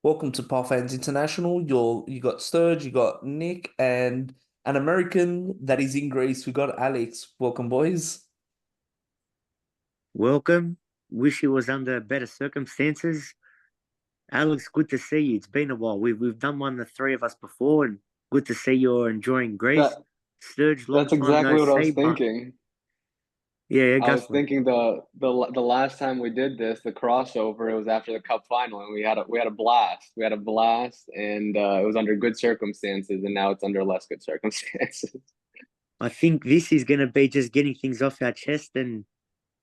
Welcome to PAO Fans International. You got Sturge, you got Nick, and an American that is in Greece. We got Alex. Welcome, boys. Welcome. Wish it was under better circumstances. Alex, good to see you. It's been a while. We've done one, the three of us before, and good to see you're enjoying Greece. That Sturge, long that's time no exactly what I see, was but thinking. yeah, I go was for it. thinking the last time we did this, the crossover, it was after the cup final, and we had a blast. We had a blast, and it was under good circumstances, and now it's under less good circumstances. I think this is going to be just getting things off our chest and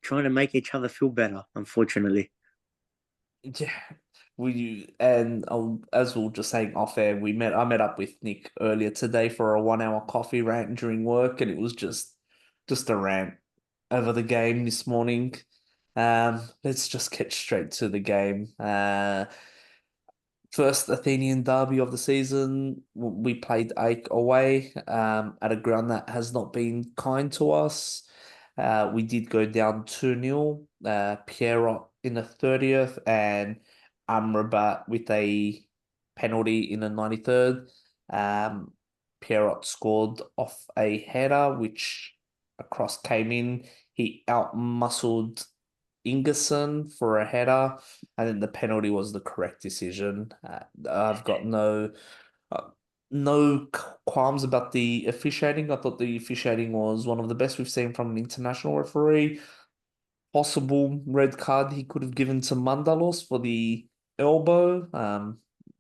trying to make each other feel better, unfortunately. Yeah, as we were just saying off air, I met up with Nick earlier today for a 1 hour coffee rant during work, and it was just a rant over the game this morning. Let's just get straight to the game. First Athenian derby of the season. We played AEK away at a ground that has not been kind to us. We did go down 2-0. Pierrot in the 30th and Amrabat with a penalty in the 93rd. Um, Pierrot scored off a header, which across came in. He outmuscled Ingerson for a header. I think the penalty was the correct decision. I've got uh, no qualms about the officiating. I thought the officiating was one of the best we've seen from an international referee. Possible red card he could have given to Mandalos for the elbow.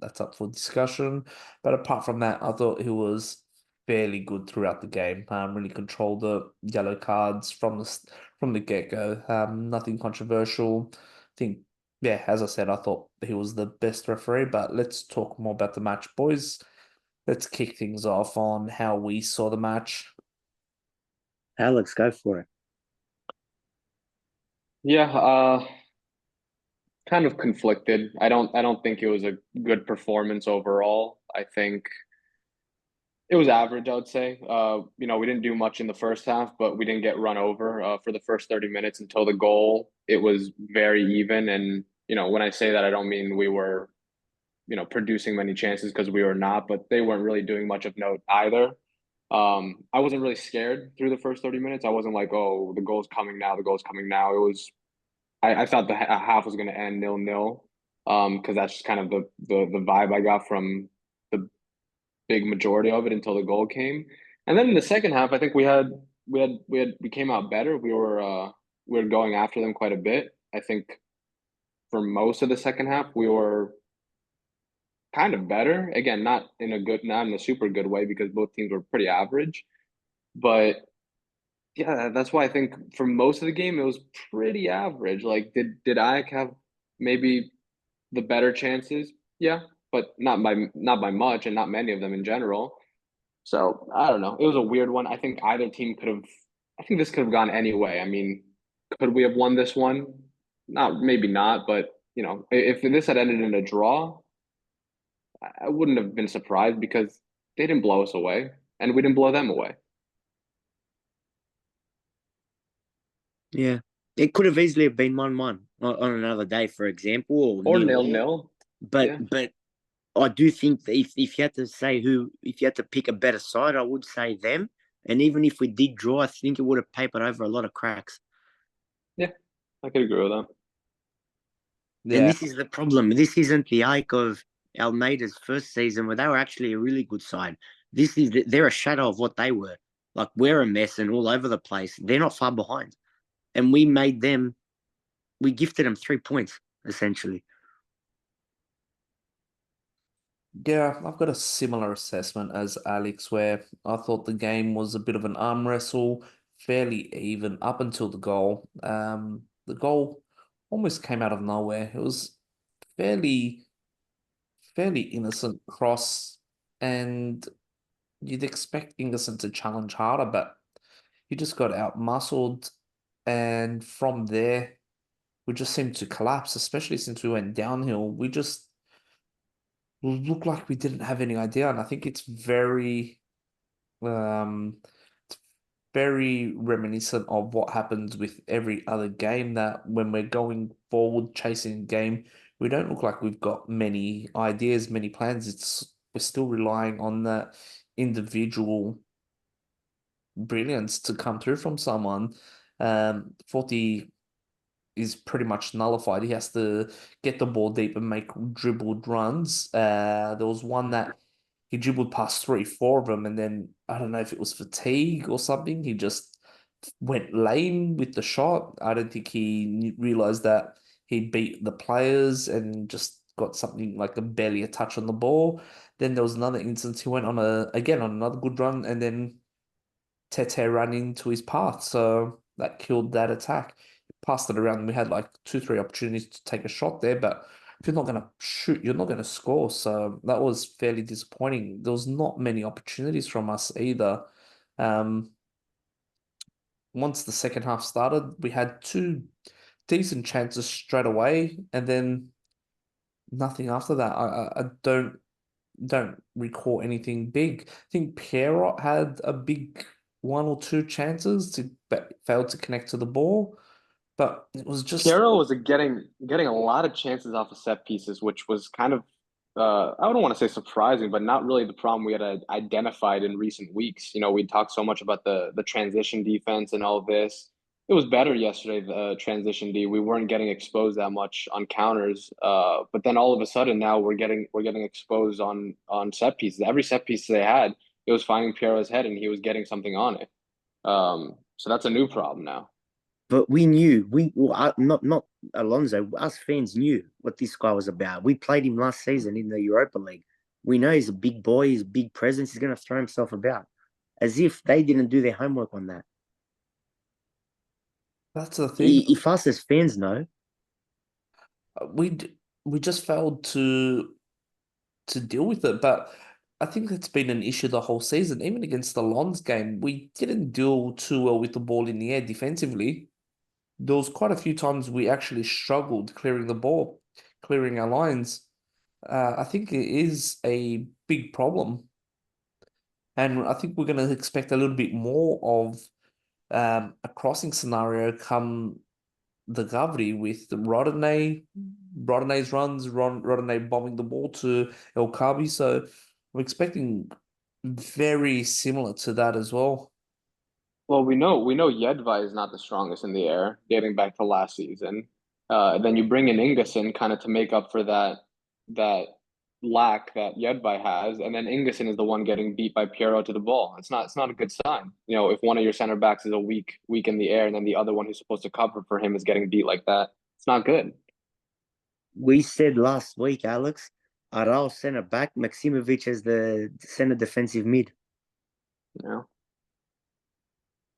That's up for discussion. But apart from that, I thought he was fairly good throughout the game. Really controlled the yellow cards from the get-go. Nothing controversial. I think, yeah, as I said, I thought he was the best referee. But let's talk more about the match, boys. Let's kick things off on how we saw the match. Alex, go for it. Yeah, kind of conflicted. I don't think it was a good performance overall. I think it was average, I would say. We didn't do much in the first half, but we didn't get run over for the first 30 minutes until the goal. It was very even. And, when I say that, I don't mean we were, producing many chances because we were not, but they weren't really doing much of note either. I wasn't really scared through the first 30 minutes. I wasn't like, oh, the goal's coming now, the goal's coming now. I thought the half was going to end 0-0, because that's just kind of the vibe I got from the big majority of it until the goal came. And then in the second half, I think we came out better. We were going after them quite a bit. I think for most of the second half, we were kind of better. Again, not in a super good way because both teams were pretty average. But yeah, that's why I think for most of the game it was pretty average. Like, did AEK have maybe the better chances? Yeah, but not by much, and not many of them in general. So I don't know. It was a weird one. I think either team could have. I think this could have gone any way. I mean, could we have won this one? Not maybe not, but if this had ended in a draw, I wouldn't have been surprised because they didn't blow us away, and we didn't blow them away. Yeah. It could have easily have been 1-1 on another day, for example, or Or nil nil all. nil. But Yeah. but I do think that if you had to say if you had to pick a better side, I would say them. And even if we did draw, I think it would have papered over a lot of cracks. Yeah, I could agree with that. And Yeah, this is the problem. This isn't the Ike of Almeida's first season where they were actually a really good side. They're a shadow of what they were. Like we're a mess and all over the place. They're not far behind. And we gifted them 3 points, essentially. yeah, I've got a similar assessment as Alex, where I thought the game was a bit of an arm wrestle, fairly even up until the goal. The goal almost came out of nowhere. It was fairly, fairly innocent cross, and you'd expect Ingerson to challenge harder, but he just got out-muscled, and from there, we just seemed to collapse, especially since we went downhill. We just looked like we didn't have any idea, and I think um, it's very reminiscent of what happens with every other game that when we're going forward chasing game, we don't look like we've got many ideas, many plans. We're still relying on that individual brilliance to come through from someone. 40 is pretty much nullified. He has to get the ball deep and make dribbled runs. There was one that he dribbled past three, four of them, and then I don't know if it was fatigue or something. He just went lame with the shot. I don't think he realized that he beat the players and just got something like barely a touch on the ball. Then there was another instance he went on again on another good run, and then Tete ran into his path, so that killed that attack. Passed it around, and we had like two, three opportunities to take a shot there, but if you're not going to shoot, you're not going to score. So that was fairly disappointing. There was not many opportunities from us either. Um, Once the second half started, we had two decent chances straight away, and then nothing after that. I don't recall anything big. I think Pierrot had a big one or two chances but failed to connect to the ball, but it was just Piero was getting a lot of chances off of set pieces, which was kind of I don't want to say surprising, but not really the problem we had identified in recent weeks. You know, we talked so much about the transition defense and all of this. It was better yesterday, the transition D. We weren't getting exposed that much on counters, but then all of a sudden now we're getting exposed on set pieces. Every set piece they had, it was finding Piero's head and he was getting something on it. So that's a new problem now. But we knew not Alonso. Us fans knew what this guy was about. We played him last season in the Europa League. We know he's a big boy. He's a big presence. He's going to throw himself about, as if they didn't do their homework on that. that's the thing. If us as fans know, We just failed to deal with it, but I think it's been an issue the whole season. Even against the Lons game, we didn't deal too well with the ball in the air defensively. There was quite a few times we actually struggled clearing the ball, clearing our lines. I think it is a big problem. And I think we're going to expect a little bit more of a crossing scenario come the Gavri with Rodinei's runs, Rodinei bombing the ball to El Kabi. So I'm expecting very similar to that as well. Well, we know Jedvaj is not the strongest in the air, dating back to last season. Then you bring in Ingesson kind of to make up for that lack that Jedvaj has, and then Ingesson is the one getting beat by Piero to the ball. It's not a good sign. You know, if one of your center backs is a weak in the air, and then the other one who's supposed to cover for him is getting beat like that, it's not good. we said last week, Alex, Aral center back, Maximovic as the center defensive mid. You know.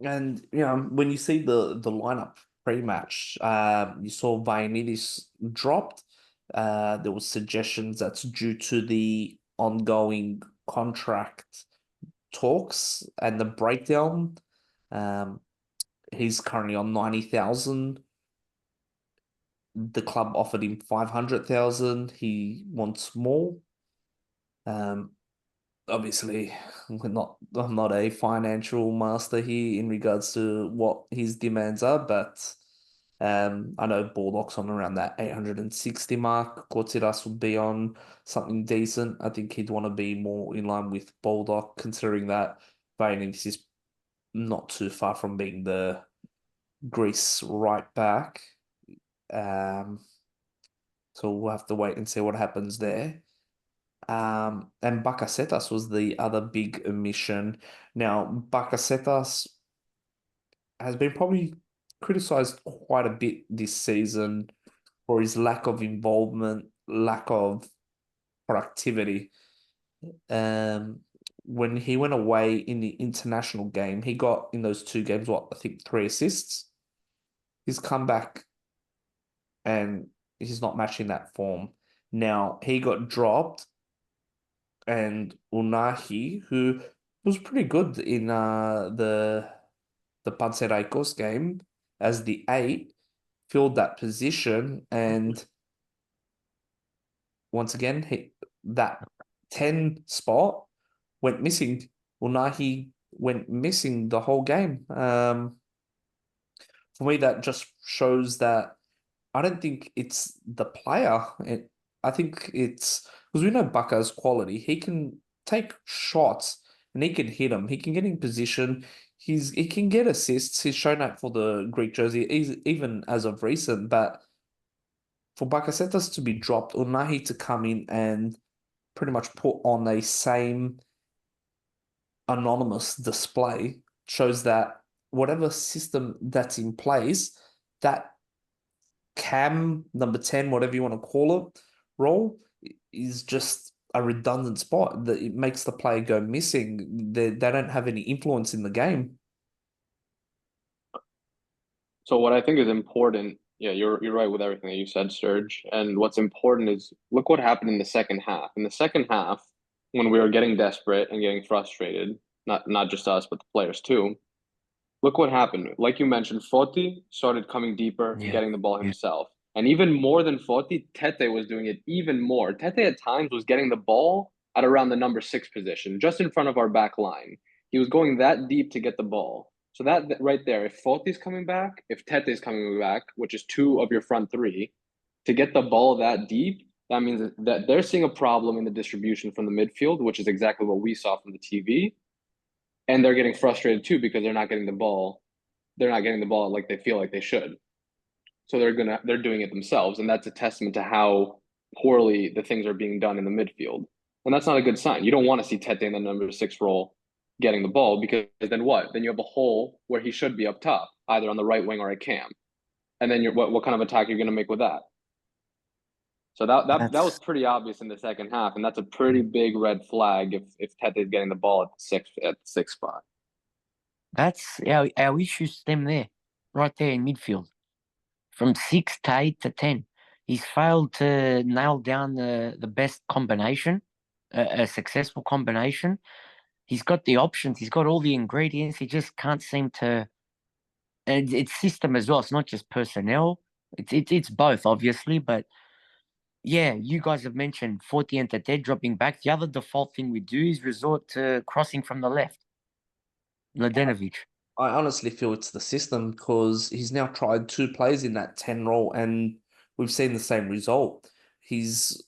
And when you see the lineup pre-match, you saw Vainidis dropped. There was suggestions that's due to the ongoing contract talks and the breakdown. Um, he's currently on 90,000. The club offered him 500,000. He wants more. Obviously, I'm not a financial master here in regards to what his demands are, but I know Baldock's on around that 860 mark. Kortiras would be on something decent. I think he'd want to be more in line with Baldock, considering that Vainix is not too far from being the Greece right back. Um, so we'll have to wait and see what happens there. And Bakasetas was the other big omission. Now, Bakasetas has been probably criticized quite a bit this season for his lack of involvement, lack of productivity. Um, when he went away in the international game, he got in those two games, I think 3 assists. He's come back and he's not matching that form. Now, he got dropped and Unahi, who was pretty good in the Panathinaikos game as the 8, filled that position, and once again, that 10 spot went missing. Unahi went missing the whole game. For me, that just shows that I don't think it's the player. I think it's because we know Baka's quality. He can take shots and he can hit them. He can get in position. He can get assists. He's shown that for the Greek jersey, even as of recent. But for Bakasetas to be dropped, or Nahi to come in and pretty much put on a same anonymous display shows that whatever system that's in place, that cam number 10, whatever you want to call it, role is just a redundant spot that it makes the player go missing. They don't have any influence in the game. So what I think is important, yeah, you're right with everything that you said, Serge. And what's important is look what happened in the second half. In the second half, when we were getting desperate and getting frustrated, not just us, but the players too. Look what happened. Like you mentioned, Foti started coming deeper, Yeah. getting the ball Yeah. himself. And even more than Foti, Tete was doing it even more. Tete at times was getting the ball at around the number 6 position, just in front of our back line. He was going that deep to get the ball. So that right there, if Foti's coming back, if Tete's coming back, which is 2 of your front 3, to get the ball that deep, that means that they're seeing a problem in the distribution from the midfield, which is exactly what we saw from the TV. And they're getting frustrated too because they're not getting the ball. They're not getting the ball like they feel like they should. So they're doing it themselves, and that's a testament to how poorly the things are being done in the midfield. And that's not a good sign. You don't want to see Tete in the number 6 role getting the ball, because then what? Then you have a hole where he should be up top, either on the right wing or a cam. And then what kind of attack you're going to make with that? So that was pretty obvious in the second half, and that's a pretty big red flag if Tete is getting the ball at the sixth spot. That's our issue stem there, right there in midfield. From 6 to 8 to 10. He's failed to nail down the best combination, a successful combination. He's got the options, he's got all the ingredients, he just can't seem to. And it's system as well, it's not just personnel. It's both, obviously, but yeah, you guys have mentioned Forti and Tete dropping back. The other default thing we do is resort to crossing from the left. Mladenovic. I honestly feel it's the system because he's now tried 2 plays in that 10 role and we've seen the same result. He's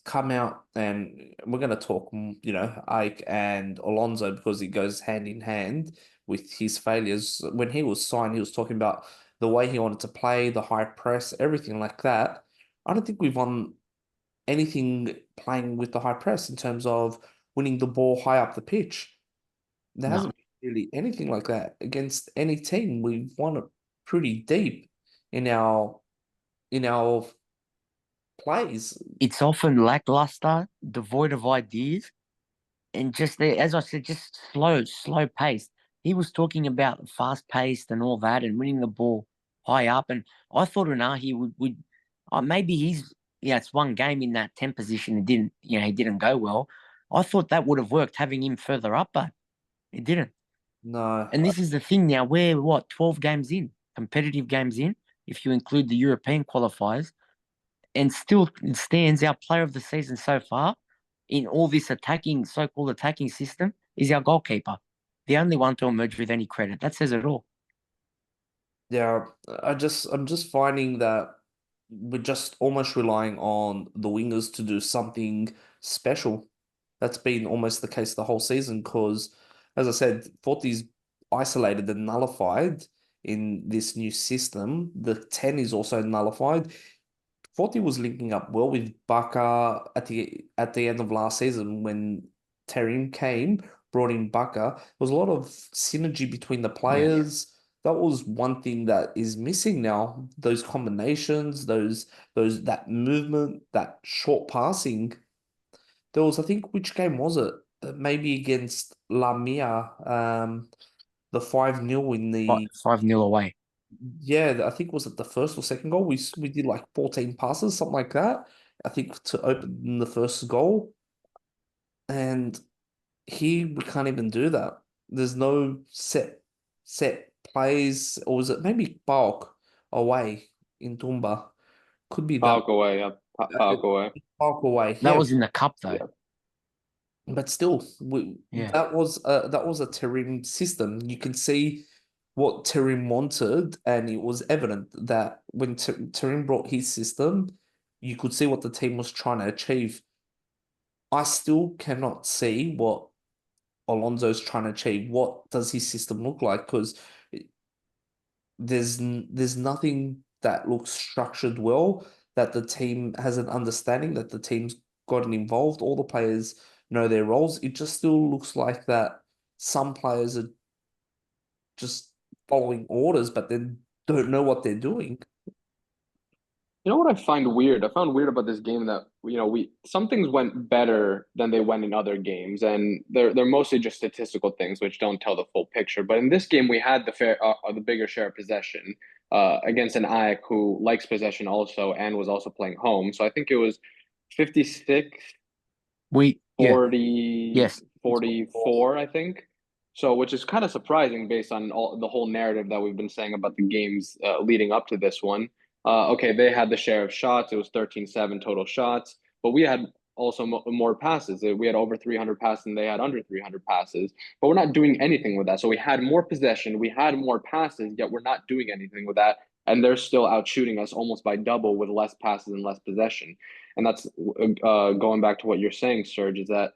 come out, and we're going to talk, AEK and Alonso because it goes hand in hand with his failures. When he was signed, he was talking about the way he wanted to play, the high press, everything like that. I don't think we've won anything playing with the high press in terms of winning the ball high up the pitch. There No. hasn't been really anything like that against any team. We've won it pretty deep in our plays. It's often lackluster, devoid of ideas, and just as I said, just slow paced. He was talking about fast paced and all that, and winning the ball high up. And I thought Unahi would maybe it's one game in that 10 position. It didn't, he didn't go well. I thought that would have worked having him further up, but it didn't. No, And this is the thing now. We're 12 games in, competitive games in, if you include the European qualifiers, and still stands our player of the season so far in all this so-called attacking system is our goalkeeper. The only one to emerge with any credit. That says it all. yeah, I'm just finding that we're just almost relying on the wingers to do something special. That's been almost the case the whole season because, as I said, Forti's isolated and nullified in this new system. The 10 is also nullified. Forti was linking up well with Baka at the end of last season when Terim came, brought in Baka. There was a lot of synergy between the players. That was one thing that is missing now. Those combinations, that movement, that short passing. There was, I think, which game was it? Maybe against Lamia, the 5-0 in the 5-0 away. yeah, I think was it the first or second goal? We did like 14 passes, something like that. I think to open the first goal, and here we can't even do that. There's no set plays, or was it maybe Bulk away in Tumba? Could be that Palk away, yeah. Palk away. Bulk away. That Yeah, was in the cup though. Yeah. but still, Yeah. that was a Terim system. You can see what Terim wanted, and it was evident that when Terim brought his system, you could see what the team was trying to achieve. I still cannot see what Alonso's trying to achieve. What does his system look like? Because there's nothing that looks structured well, that the team has an understanding, that the team's gotten involved, all the players know their roles. It just still looks like that some players are just following orders, but then don't know what they're doing. You know what I find weird? I found weird about this game that we some things went better than they went in other games, and they're mostly just statistical things which don't tell the full picture. But in this game, we had the bigger share of possession against an AEK who likes possession also and was also playing home. So I think it was 56 Yeah, 40 yes. 44, I think. So, which is kind of surprising based on the whole narrative that we've been saying about the games leading up to this one. Okay, they had the share of shots. It was 13-7 total shots, but we had also more passes. We had over 300 passes and they had under 300 passes, but we're not doing anything with that. So we had more possession, we had more passes, yet we're not doing anything with that. And they're still out shooting us almost by double with less passes and less possession. And that's going back to what you're saying, Serge, is that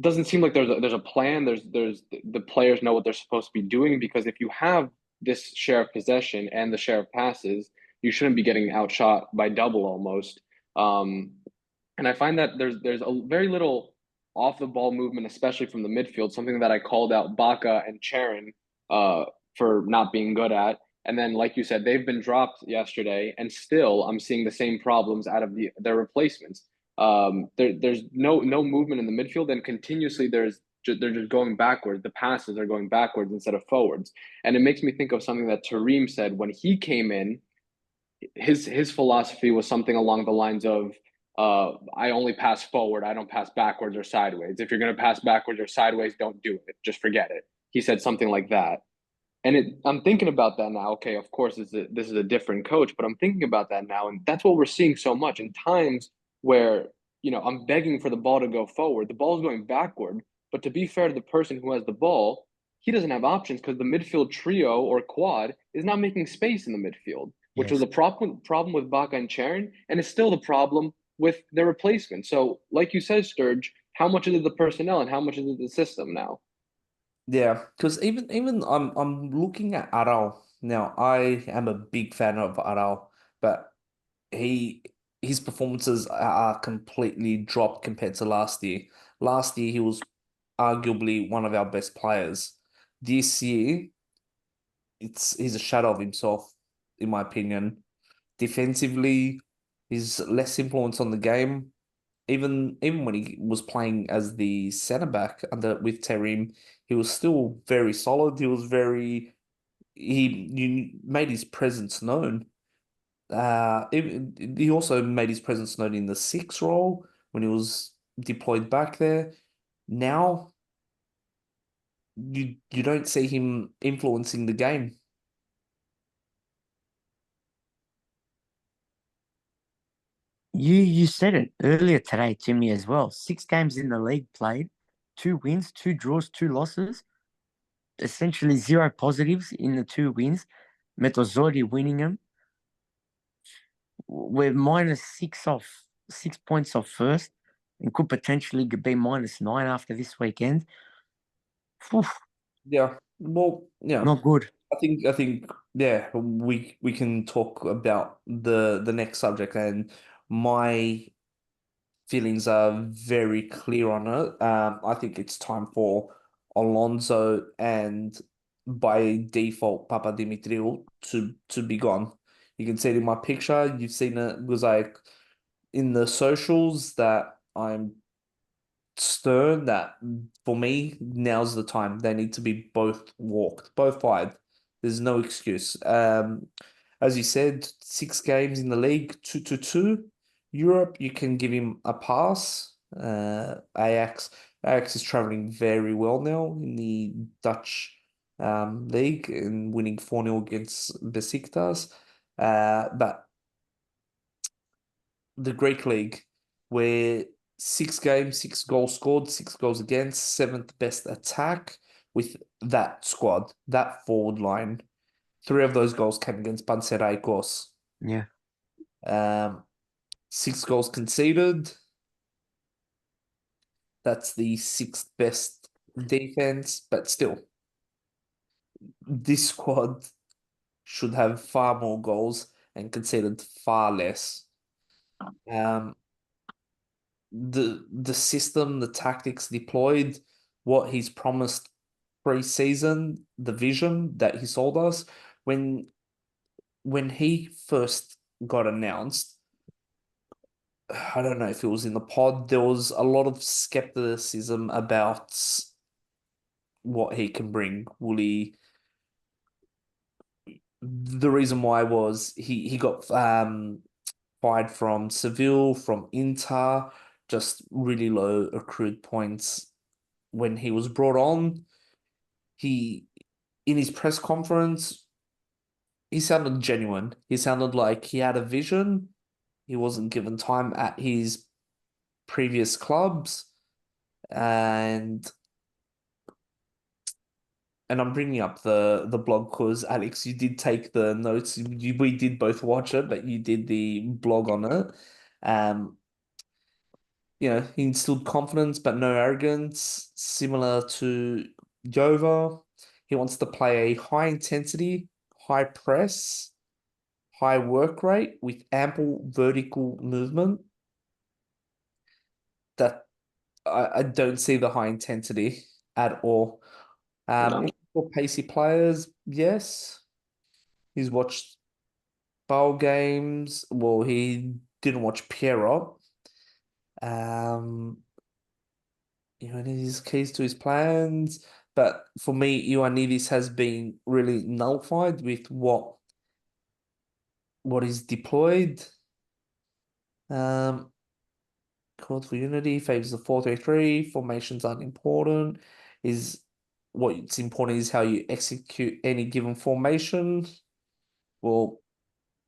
doesn't seem like there's a plan. There's the players know what they're supposed to be doing, because if you have this share of possession and the share of passes, you shouldn't be getting outshot by double almost. Um, and I find that there's a very little off the ball movement, especially from the midfield, something that I called out Baca and Charon for not being good at. And then, like you said, they've been dropped yesterday, and still I'm seeing the same problems out of their replacements. There's no movement in the midfield, and continuously they're just going backwards. The passes are going backwards instead of forwards, and it makes me think of something that Tareem said when he came in. His philosophy was something along the lines of, I only pass forward, I don't pass backwards or sideways. If you're going to pass backwards or sideways, don't do it. Just forget it. He said something like that. And I'm thinking about that now. Okay, of course, this is a different coach, but I'm thinking about that now, and that's what we're seeing so much in times where I'm begging for the ball to go forward. The ball is going backward, but to be fair to the person who has the ball, he doesn't have options because the midfield trio or quad is not making space in the midfield, which was Yes. a problem with Baca and Charon, and it's still the problem with their replacement. So, like you said, Sturge, how much is it the personnel and how much is it the system now? Yeah, because even I'm looking at Aral now. I am a big fan of Aral, but he his performances are completely dropped compared to last year. Last year he was arguably one of our best players. This year, he's a shadow of himself, in my opinion. Defensively, he's less influence on the game. Even when he was playing as the centre back under with Terim, he was still very solid. He made his presence known. He also made his presence known in the six role when he was deployed back there. Now you don't see him influencing the game. You said it earlier today to me as well. 6 games in the league played, 2 wins, 2 draws, 2 losses. Essentially 0 positives in the 2 wins. Metazoidi winning them. We're -6 points off first, and could potentially be -9 after this weekend. Whew, Yeah. Well, yeah. not good. I think yeah, we can talk about the next subject, and my feelings are very clear on it. I think it's time for Alonso and by default Papadimitriou to be gone. You can see it in my picture. You've seen it was like in the socials that I'm stern that for me, now's the time. They need to be both walked, both fired. There's no excuse. As you said, 6 games in the league, 2-2. Europe, you can give him a pass. Ajax is traveling very well now in the Dutch league and winning 4-0 against Besiktas. But the Greek league, where 6 games, 6 goals scored, 6 goals against, seventh best attack, with that squad, that forward line. 3 of those goals came against Panathinaikos. Yeah. 6 goals conceded. That's the 6th best defense, but still, this squad should have far more goals and conceded far less. The system, the tactics deployed, what he's promised pre-season, the vision that he sold us when he first got announced. I don't know if it was in the pod. There was a lot of skepticism about what he can bring. Will he? The reason why was he got fired from Seville, from Inter, just really low accrued points when he was brought on. He in his press conference, he sounded genuine. He sounded like he had a vision. He wasn't given time at his previous clubs, and I'm bringing up the blog because Alex, you did take the notes. We did both watch it, but you did the blog on it. He instilled confidence but no arrogance, similar to Jova. He wants to play a high intensity, high press, high work rate with ample vertical movement. That I don't see the high intensity at all. No. For pacey players, yes. He's watched bowl games. Well, he didn't watch Pierrot. And his keys to his plans. But for me, Ioannidis has been really nullified with what is deployed. Called for unity, favors the 4-3-3. Formations aren't important. What's important is how you execute any given formation. Well,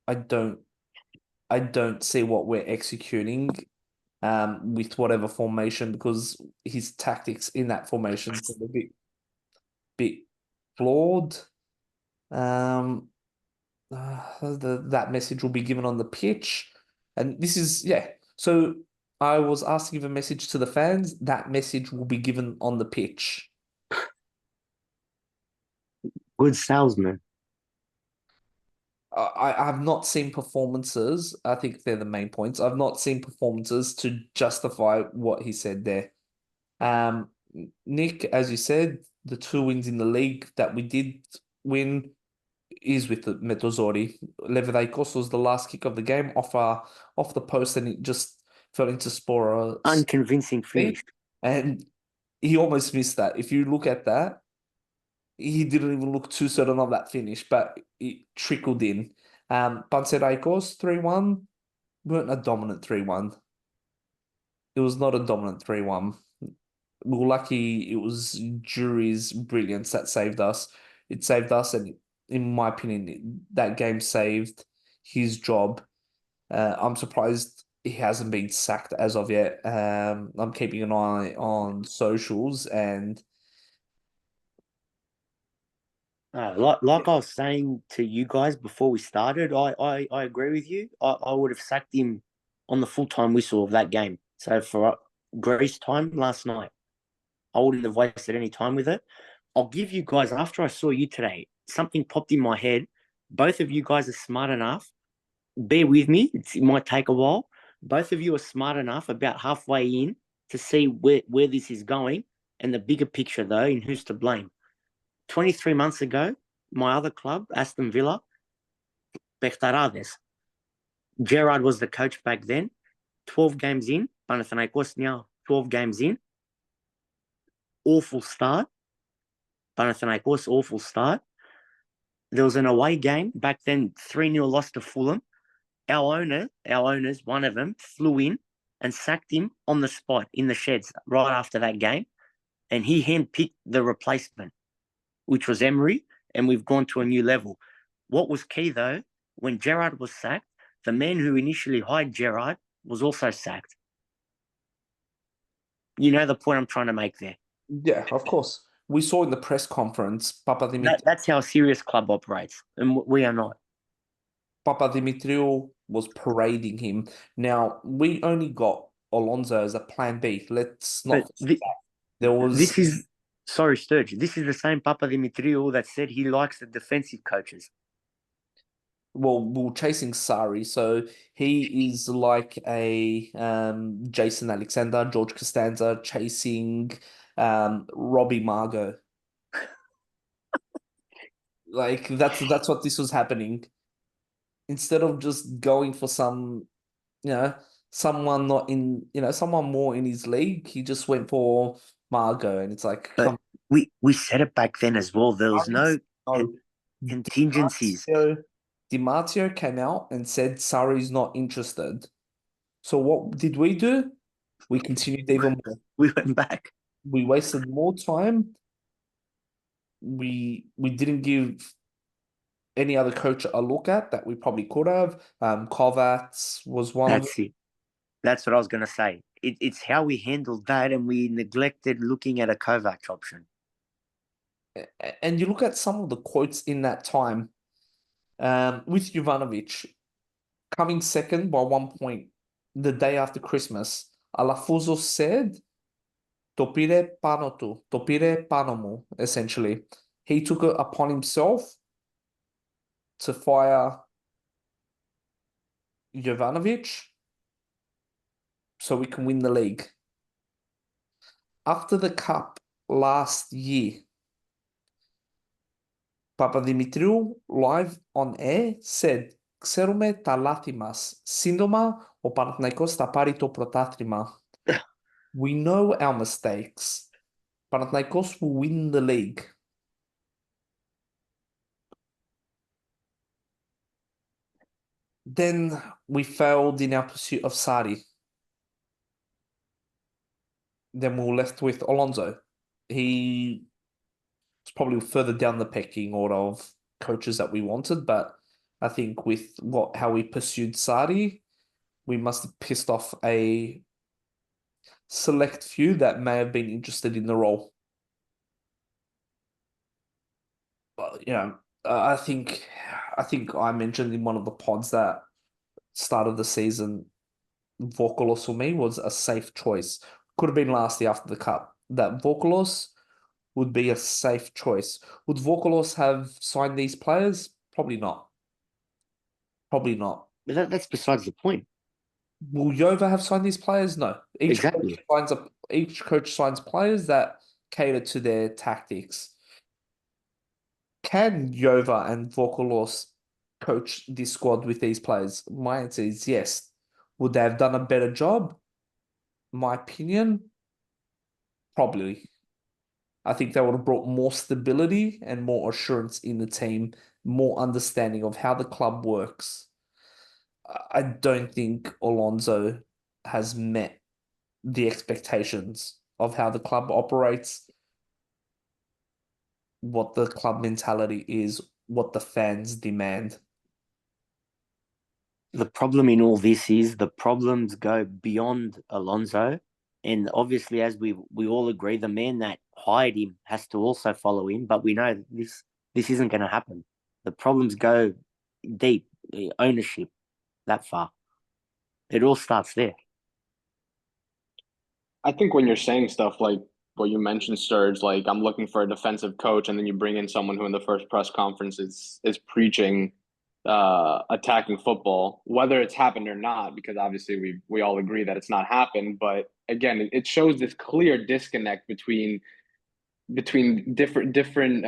I don't see what we're executing with whatever formation, because his tactics in that formation is a bit flawed. That message will be given on the pitch, and this is So I was asked to give a message to the fans. That message will be given on the pitch. Good salesman. I have not seen performances. I think they're the main points. I've not seen performances to justify what he said there. Nick, as you said, the 2 wins in the league that we did win is with the Metouzori. Levidaikos was the last kick of the game off the post, and it just fell into Spora. Unconvincing finish. And he almost missed that. If you look at that, he didn't even look too certain of that finish, but it trickled in. Panathinaikos 3-1 weren't a dominant 3-1. It was not a dominant 3-1. We were lucky it was Jury's brilliance that saved us. It saved us, and in my opinion, that game saved his job. I'm surprised he hasn't been sacked as of yet. I'm keeping an eye on socials, and like I was saying to you guys before we started, I agree with you. I would have sacked him on the full-time whistle of that game. So for Greece time last night, I wouldn't have wasted any time with it. I'll give you guys, after I saw you today, something popped in my head. Both of you guys are smart enough. Bear with me. It might take a while. Both of you are smart enough about halfway in to see where this is going and the bigger picture, though, and who's to blame. 23 months ago, my other club, Aston Villa, Pechtarades. Gerrard was the coach back then. 12 games in. Panathinaikos now 12 games in. Awful start. Panathinaikos, awful start. There was an away game back then, 3-0 loss to Fulham. Our owners, one of them, flew in and sacked him on the spot in the sheds right after that game. And he handpicked the replacement, which was Emery, and we've gone to a new level. What was key, though, when Gerrard was sacked, the man who initially hired Gerrard was also sacked. You know the point I'm trying to make there. yeah, of course. We saw in the press conference, That's how a serious club operates, and we are not. Papadimitriou was parading him. Now, we only got Alonso as a plan B. Let's But not. There was. this is sorry, Sturge. This is the same Papadimitriou that said he likes the defensive coaches. Well, we were chasing Sarri, so he is like a Jason Alexander, George Costanza chasing Robbie Margot. Like that's what this was happening. Instead of just going for some, someone not in, someone more in his league, he just went for Margot, and it's like, But come we said it back then as well. There was no on. contingencies. Di Marzio came out and said Sarri's not interested. So what did we do? We continued even more. We went back. We wasted more time. We didn't give any other coach a look at that we probably could have. Kovacs was one of them. That's it. That's what I was going to say. It's how we handled that, and we neglected looking at a Kovac option. And you look at some of the quotes in that time, with Jovanovic coming second by 1 point the day after Christmas. Alafuso said, "Topire panotu, topire panomu," essentially. He took it upon himself to fire Jovanovic so we can win the league. After the cup last year, Papadimitriou, live on air, said, "Ξέρουμε τα λάθη μας. Σύντομα, ο Παναθηναϊκός θα πάρει το πρωτάθλημα." We know our mistakes. Panathinaikos will win the league. Then we failed in our pursuit of Sarri. Then we were left with Alonso. He was probably further down the pecking order of coaches that we wanted, but I think with how we pursued Sarri, we must have pissed off a select few that may have been interested in the role. But, I think I mentioned in one of the pods that start of the season, Vokolos for me was a safe choice. Could have been last year after the cup. That Vokolos would be a safe choice. Would Vokolos have signed these players? Probably not. Probably not. But that's besides the point. Will Jova have signed these players? No. Exactly. Each coach signs players that cater to their tactics. Can Jova and Vokolos coach this squad with these players? My answer is yes. Would they have done a better job? My opinion, probably. I think they would have brought more stability and more assurance in the team, more understanding of how the club works. I don't think Alonso has met the expectations of how the club operates, what the club mentality is, what the fans demand. The problem in all this is the problems go beyond Alonso. And obviously, as we all agree, the man that hired him has to also follow him. But we know this isn't going to happen. The problems go deep, the ownership, that far. It all starts there. I think when you're saying stuff like what you mentioned, Sturge, like I'm looking for a defensive coach, and then you bring in someone who in the first press conference is preaching attacking football, whether it's happened or not, because obviously we all agree that it's not happened. But again, it shows this clear disconnect between different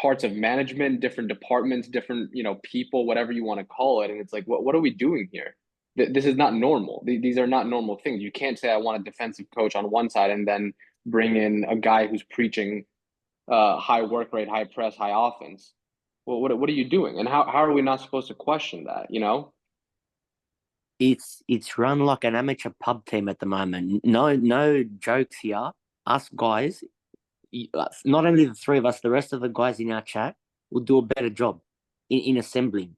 parts of management, different departments, different people, whatever you want to call it. And it's like, what are we doing here? This is not normal. These are not normal things. You can't say I want a defensive coach on one side and then bring in a guy who's preaching high work rate, high press, high offense. Well, what are you doing? And how are we not supposed to question that? It's run like an amateur pub team at the moment. No jokes here. Us guys, not only the three of us, the rest of the guys in our chat will do a better job in assembling,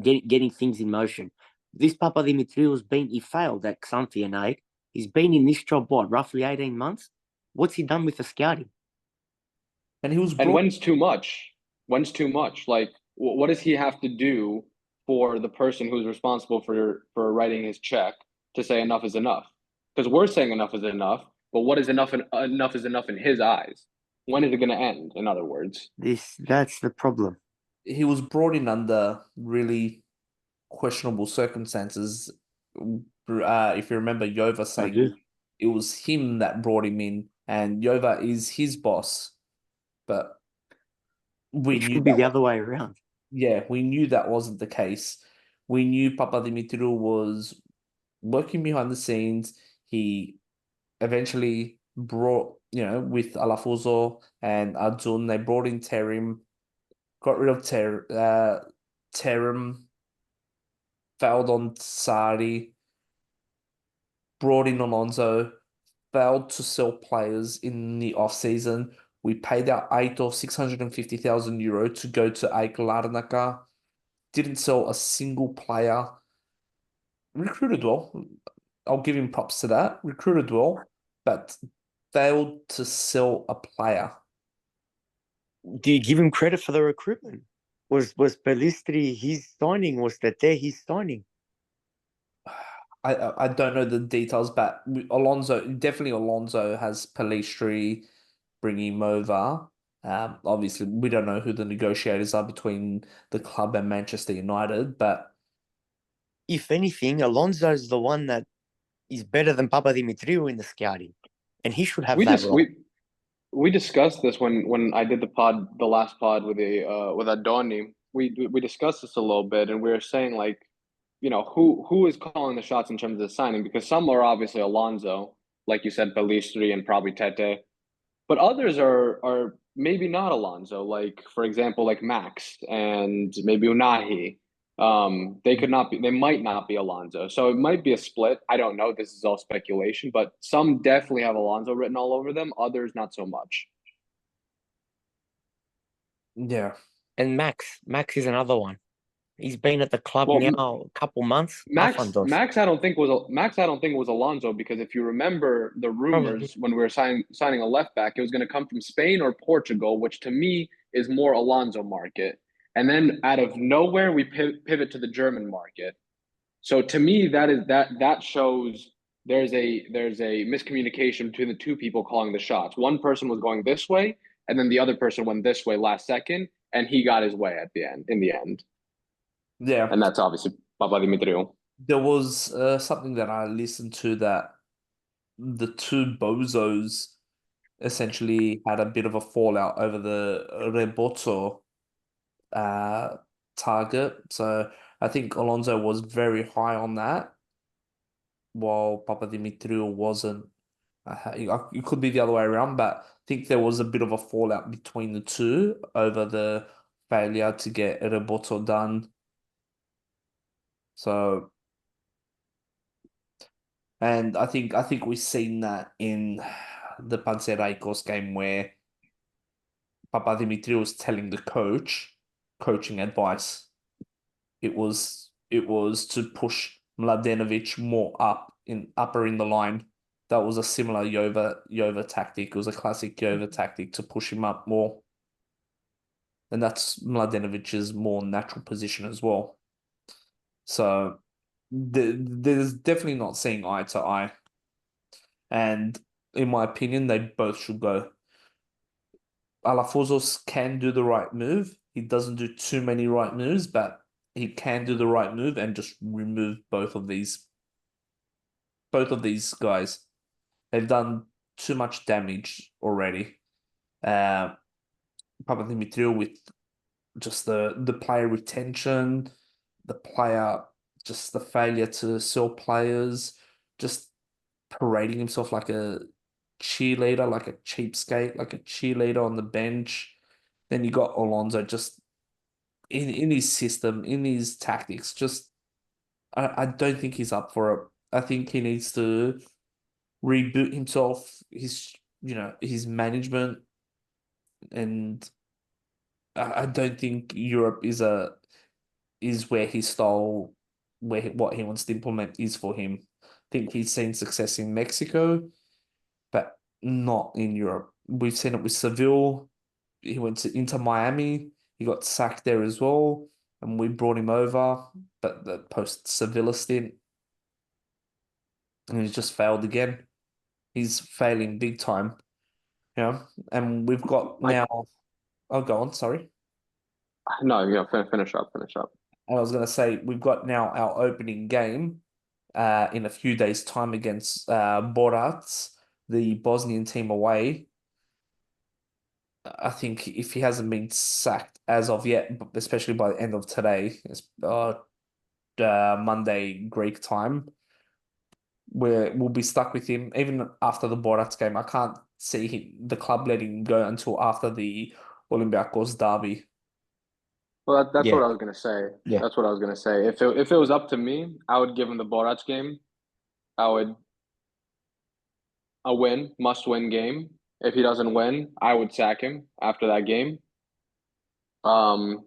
getting things in motion. This Papadimitriou he failed at Xanthi and AEK. He's been in this job, roughly 18 months? What's he done with the scouting? And he was And brought. when's too much? When's too much? Like, what does he have to do for the person who's responsible for writing his check to say enough is enough? Because we're saying enough is enough, but what is enough? Enough is enough in his eyes. When is it going to end? In other words, That's the problem. He was brought in under really questionable circumstances. If you remember Yova I do. saying it was him that brought him in, and Yova is his boss, but we It knew should be that the other way around. yeah, we knew that wasn't the case. We knew Papadimitriou was working behind the scenes. He eventually brought, with Alafuso and Adzun, they brought in Terim, got rid of Terim, fouled on Sari, brought in Alonso, failed to sell players in the off-season. We paid out 650,000 euro to go to AEK Larnaca. Didn't sell a single player. Recruited well. I'll give him props to that. Recruited well, but failed to sell a player. Do you give him credit for the recruitment? Was Bellistri his signing? Was that there his signing? I don't know the details, but definitely Alonso has Pelistri bringing him over. Obviously, we don't know who the negotiators are between the club and Manchester United, but If anything, Alonso's the one that is better than Papadimitriou in the scouting, and he should have we that just role. we discussed this when I did the last pod with Adoni. We discussed this a little bit, and we were saying like, who is calling the shots in terms of the signing? Because some are obviously Alonso, like you said, Pelistri and probably Tete, but others are maybe not Alonso. Like for example, like Max and maybe Unahi. They could not be. They might not be Alonso. So it might be a split. I don't know. This is all speculation, but some definitely have Alonso written all over them. Others not so much. yeah. And Max is another one. He's been at the club Well, now a couple months. Half on dos. Max, I don't think was Alonso because if you remember the Probably. rumors when we were signing a left back, it was going to come from Spain or Portugal, which to me is more Alonso market. And then out of nowhere, we pivot to the German market. So to me, that shows there's a miscommunication between the two people calling the shots. One person was going this way, and then the other person went this way last second, and he got his way at the end. In the end, Yeah. and that's obviously Papadimitriou. There was something that I listened to that the two bozos essentially had a bit of a fallout over the Reboto uh, target. So I think Alonso was very high on that, while Papadimitriou wasn't. It could be the other way around, but I think there was a bit of a fallout between the two over the failure to get Reboto done. So, and I think we've seen that in the Panathinaikos game where Papadimitriou was telling the coaching advice. It was to push Mladenovic more upper in the line. That was a similar Yova tactic. It was a classic Yova tactic to push him up more. And that's Mladenovic's more natural position as well. So there's definitely not seeing eye to eye. And in my opinion, they both should go. Alafouzos can do the right move. He doesn't do too many right moves, but he can do the right move and just remove both of these guys. They've done too much damage already. Uh, Papadimitriou with just the player retention, the player just the failure to sell players, just parading himself like a cheerleader, like a cheapskate, like a cheerleader on the bench. Then you got Alonso just in his system, in his tactics. Just I don't think he's up for it. I think he needs to reboot himself, his management, and I don't think Europe is where his style, what he wants to implement is for him. I think he's seen success in Mexico, but not in Europe. We've seen it with Seville. he went to Inter Miami. He got sacked there as well, and we brought him over, but the post Sevilla stint, and he's just failed again. He's failing big time, you know. And we've got I now. Oh, go on. Sorry. no, finish up, finish up. I was gonna say we've got now our opening game, in a few days' time against Borac, the Bosnian team away. I think if he hasn't been sacked as of yet, especially by the end of today, it's Monday Greek time, we'll be stuck with him even after the Borac game. I can't see the club letting him go until after the Olympiacos derby. Well, that's Yeah, what I was gonna say. yeah. That's what I was gonna say. If it was up to me, I would give him the Borac game. I would a win, must win game. If he doesn't win, I would sack him after that game. Um,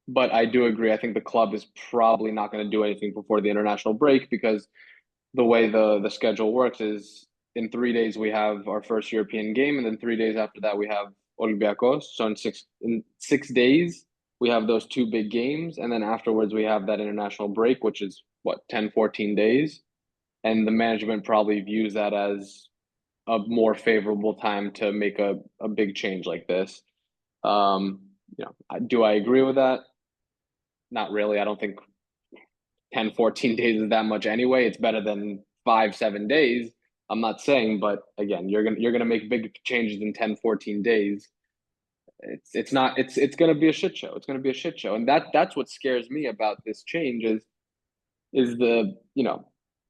but I do agree. I think the club is probably not going to do anything before the international break because the way the schedule works is in 3 days we have our first European game, and then 3 days after that we have Olympiacos. So in 6 days we have those two big games, and then afterwards we have that international break, which is what 10, 14 days. And the management probably views that as a more favorable time to make a big change like this. Do I agree with that? Not really. I don't think 10, 14 days is that much anyway. It's better than 5, 7 days. I'm not saying, but again, you're gonna make big changes in 10, 14 days. It's gonna be a shit show. It's gonna be a shit show. And that's what scares me about this change is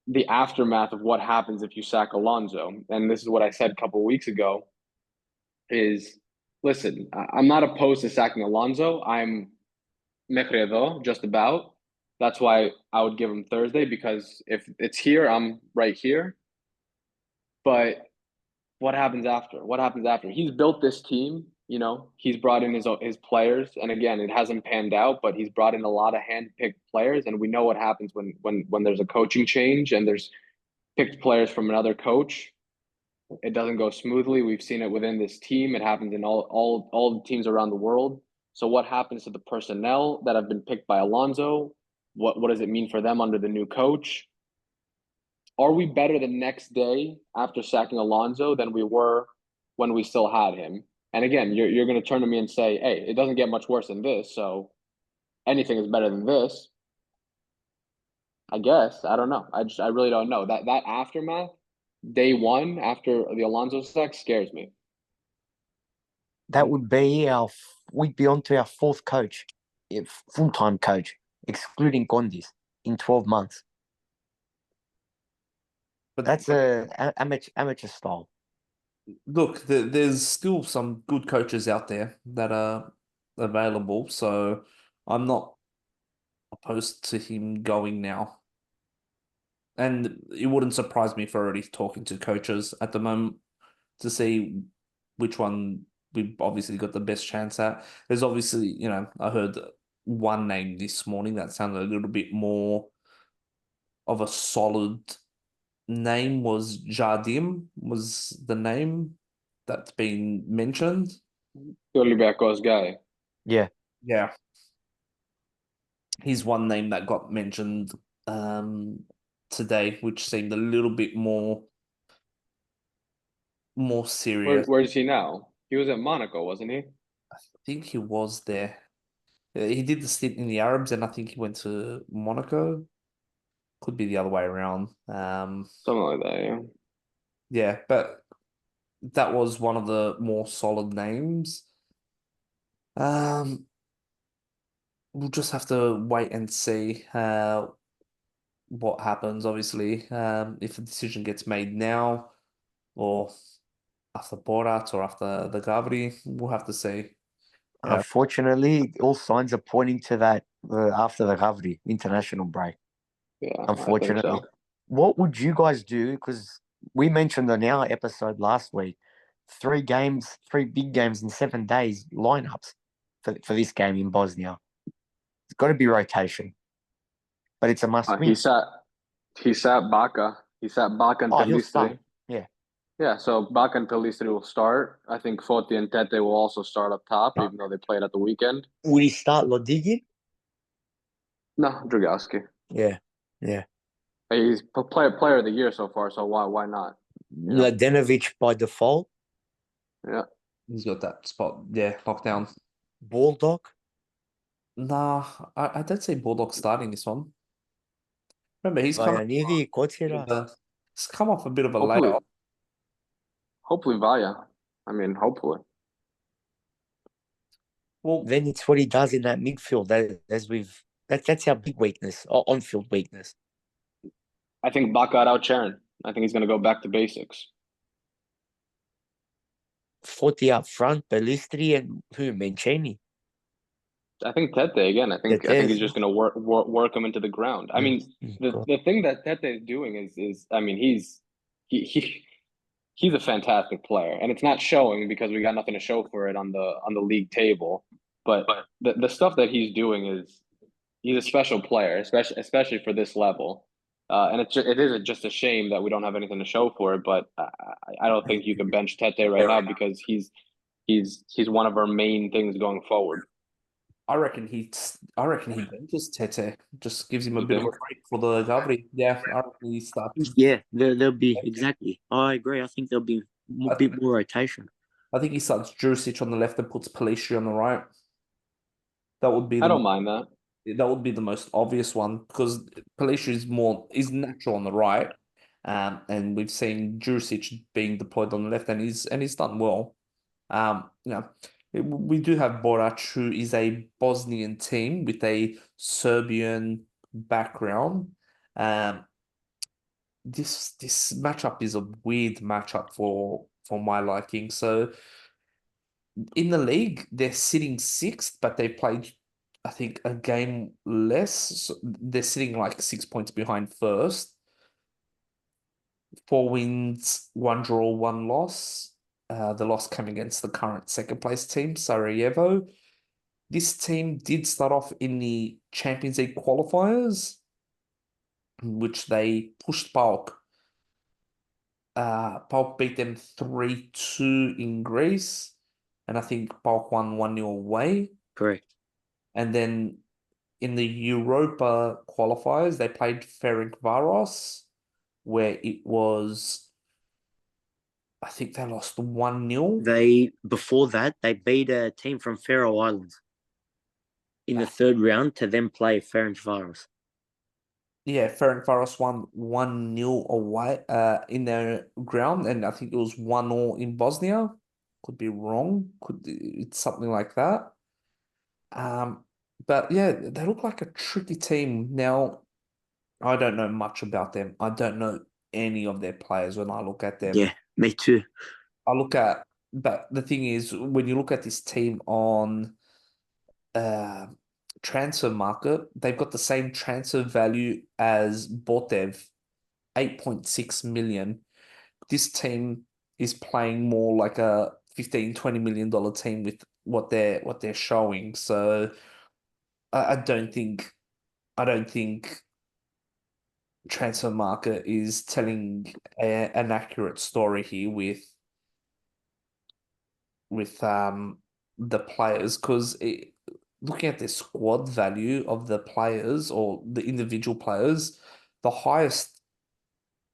the aftermath of what happens if you sack Alonso. And this is what I said a couple of weeks ago is listen, I'm not opposed to sacking Alonso. I'm mecredo, just about. That's why I would give him Thursday because if it's here, I'm right here. But what happens after? What happens after? He's built this team. He's brought in his players, and again, it hasn't panned out. But he's brought in a lot of hand-picked players, and we know what happens when there's a coaching change and there's picked players from another coach. It doesn't go smoothly. We've seen it within this team. It happens in all the teams around the world. So what happens to the personnel that have been picked by Alonso? What does it mean for them under the new coach? Are we better the next day after sacking Alonso than we were when we still had him? And again, you're going to turn to me and say, "Hey, it doesn't get much worse than this, so anything is better than this." I guess I don't know. I really don't know that aftermath. Day one after the Alonso sack scares me. That would be we'd be on to our fourth coach, full-time coach, excluding Gondis, in 12 months. But That's amateur style. look, there's still some good coaches out there that are available, so I'm not opposed to him going now. And it wouldn't surprise me if we're already talking to coaches at the moment to see which one we've obviously got the best chance at. There's obviously, I heard one name this morning that sounded a little bit more of a solid name was Jardim was the name that's been mentioned. The Olympiacos guy. Yeah. Yeah. He's one name that got mentioned today, which seemed a little bit more serious. Where is he now? He was at Monaco, wasn't he? I think he was there. He did the stint in the Arabs, and I think he went to Monaco. Could be the other way around. Something like that, yeah. Yeah, but that was one of the more solid names. We'll just have to wait and see what happens, obviously. If a decision gets made now or after Borat or after the Gavri, we'll have to see. Unfortunately, all signs are pointing to that after the Gavri international break. Yeah, Unfortunately. I think so. What would you guys do? Because we mentioned on our episode last week, 3 big games in 7 days lineups for this game in Bosnia. It's got to be rotation, but it's a must win. He sat Baca. He sat Baca and Oh, he'll start. Tbilisi. Yeah. Yeah, so Baka and Pelistri will start. I think Foti and Tete will also start up top, even though they played at the weekend. Would he start Lodigi? No, Dragowski. Yeah, yeah. He's player of the year so far, so why not? You know? Mladenovic by default. Yeah. He's got that spot. Yeah, lockdown. Baldock. Nah, I don't see Bulldog starting this one. Remember, Vajaniri, Kotsira. he's come off a bit of a Hopefully, layoff. hopefully Vaya. I mean, hopefully. Well, Then it's what he does in that midfield. That's our big weakness, or on-field weakness. I think Baka out Sharon. I think he's going to go back to basics. Forty up front, Bellistri and who? Mancini. I think Tete again. I think he's just going to work him into the ground. I mean, the thing that Tete is doing is I mean he's a fantastic player, and it's not showing because we got nothing to show for it on the league table. But the stuff that he's doing is he's a special player, especially for this level. And it is just a shame that we don't have anything to show for it. But I don't think you can bench Tete right now because he's one of our main things going forward. I reckon he benches Tete, just gives him a You bit of a think? break for the recovery. Yeah, I reckon he starts. Yeah, there'll be exactly. I agree. I think there'll be a bit more rotation. I think he starts Jurisic on the left and puts Pelistri on the right. That would be I don't mind that. That would be the most obvious one because Pelistri is natural on the right, and we've seen Jurisic being deployed on the left, and he's done well. We do have Borac, who is a Bosnian team with a Serbian background. This matchup is a weird matchup for my liking. So in the league, they're sitting sixth, but they played, I think, a game less. So they're sitting like 6 points behind first. 4 wins, 1 draw, 1 loss. The loss came against the current second place team, Sarajevo. This team did start off in the Champions League qualifiers, which they pushed PAOK. PAOK beat them 3-2 in Greece, and I think PAOK won 1-0 away. Correct. And then in the Europa qualifiers, they played Ferencvaros, where it was, I think they lost 1-0. Before that, they beat a team from Faroe Islands in the third round to then play Ferencvaros. Yeah, Ferencvaros won 1-0 away in their ground, and I think it was 1-0 in Bosnia. Could be wrong. It's something like that. But yeah, they look like a tricky team. Now, I don't know much about them. I don't know any of their players when I look at them. Yeah, me too. But the thing is, when you look at this team on transfer market, they've got the same transfer value as Botev, 8.6 million. This team is playing more like a $15-20 million team with what they're showing. So I don't think transfer market is telling an accurate story here with the players because looking at the squad value of the players or the individual players, the highest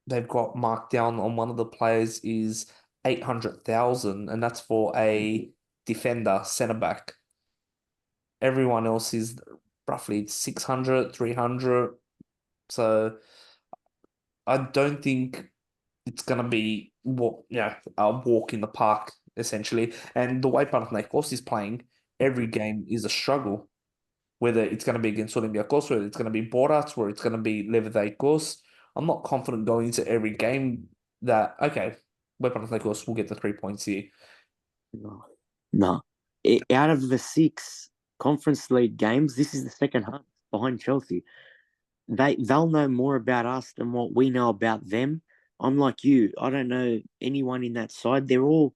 they've got marked down on one of the players is 800,000, and that's for a defender, centre back. Everyone else is roughly 600, 300. So I don't think it's gonna be a walk in the park essentially. And the way Panathinaikos is playing, every game is a struggle. Whether it's gonna be against Olympiacos, whether it's gonna be Borac, where it's gonna be Levidaikos. I'm not confident going into every game that okay, we're Panathinaikos will get the 3 points here. No. Out of the 6 Conference League games, this is the second hardest behind Chelsea. They'll know more about us than what we know about them. I'm like you. I don't know anyone in that side. They're all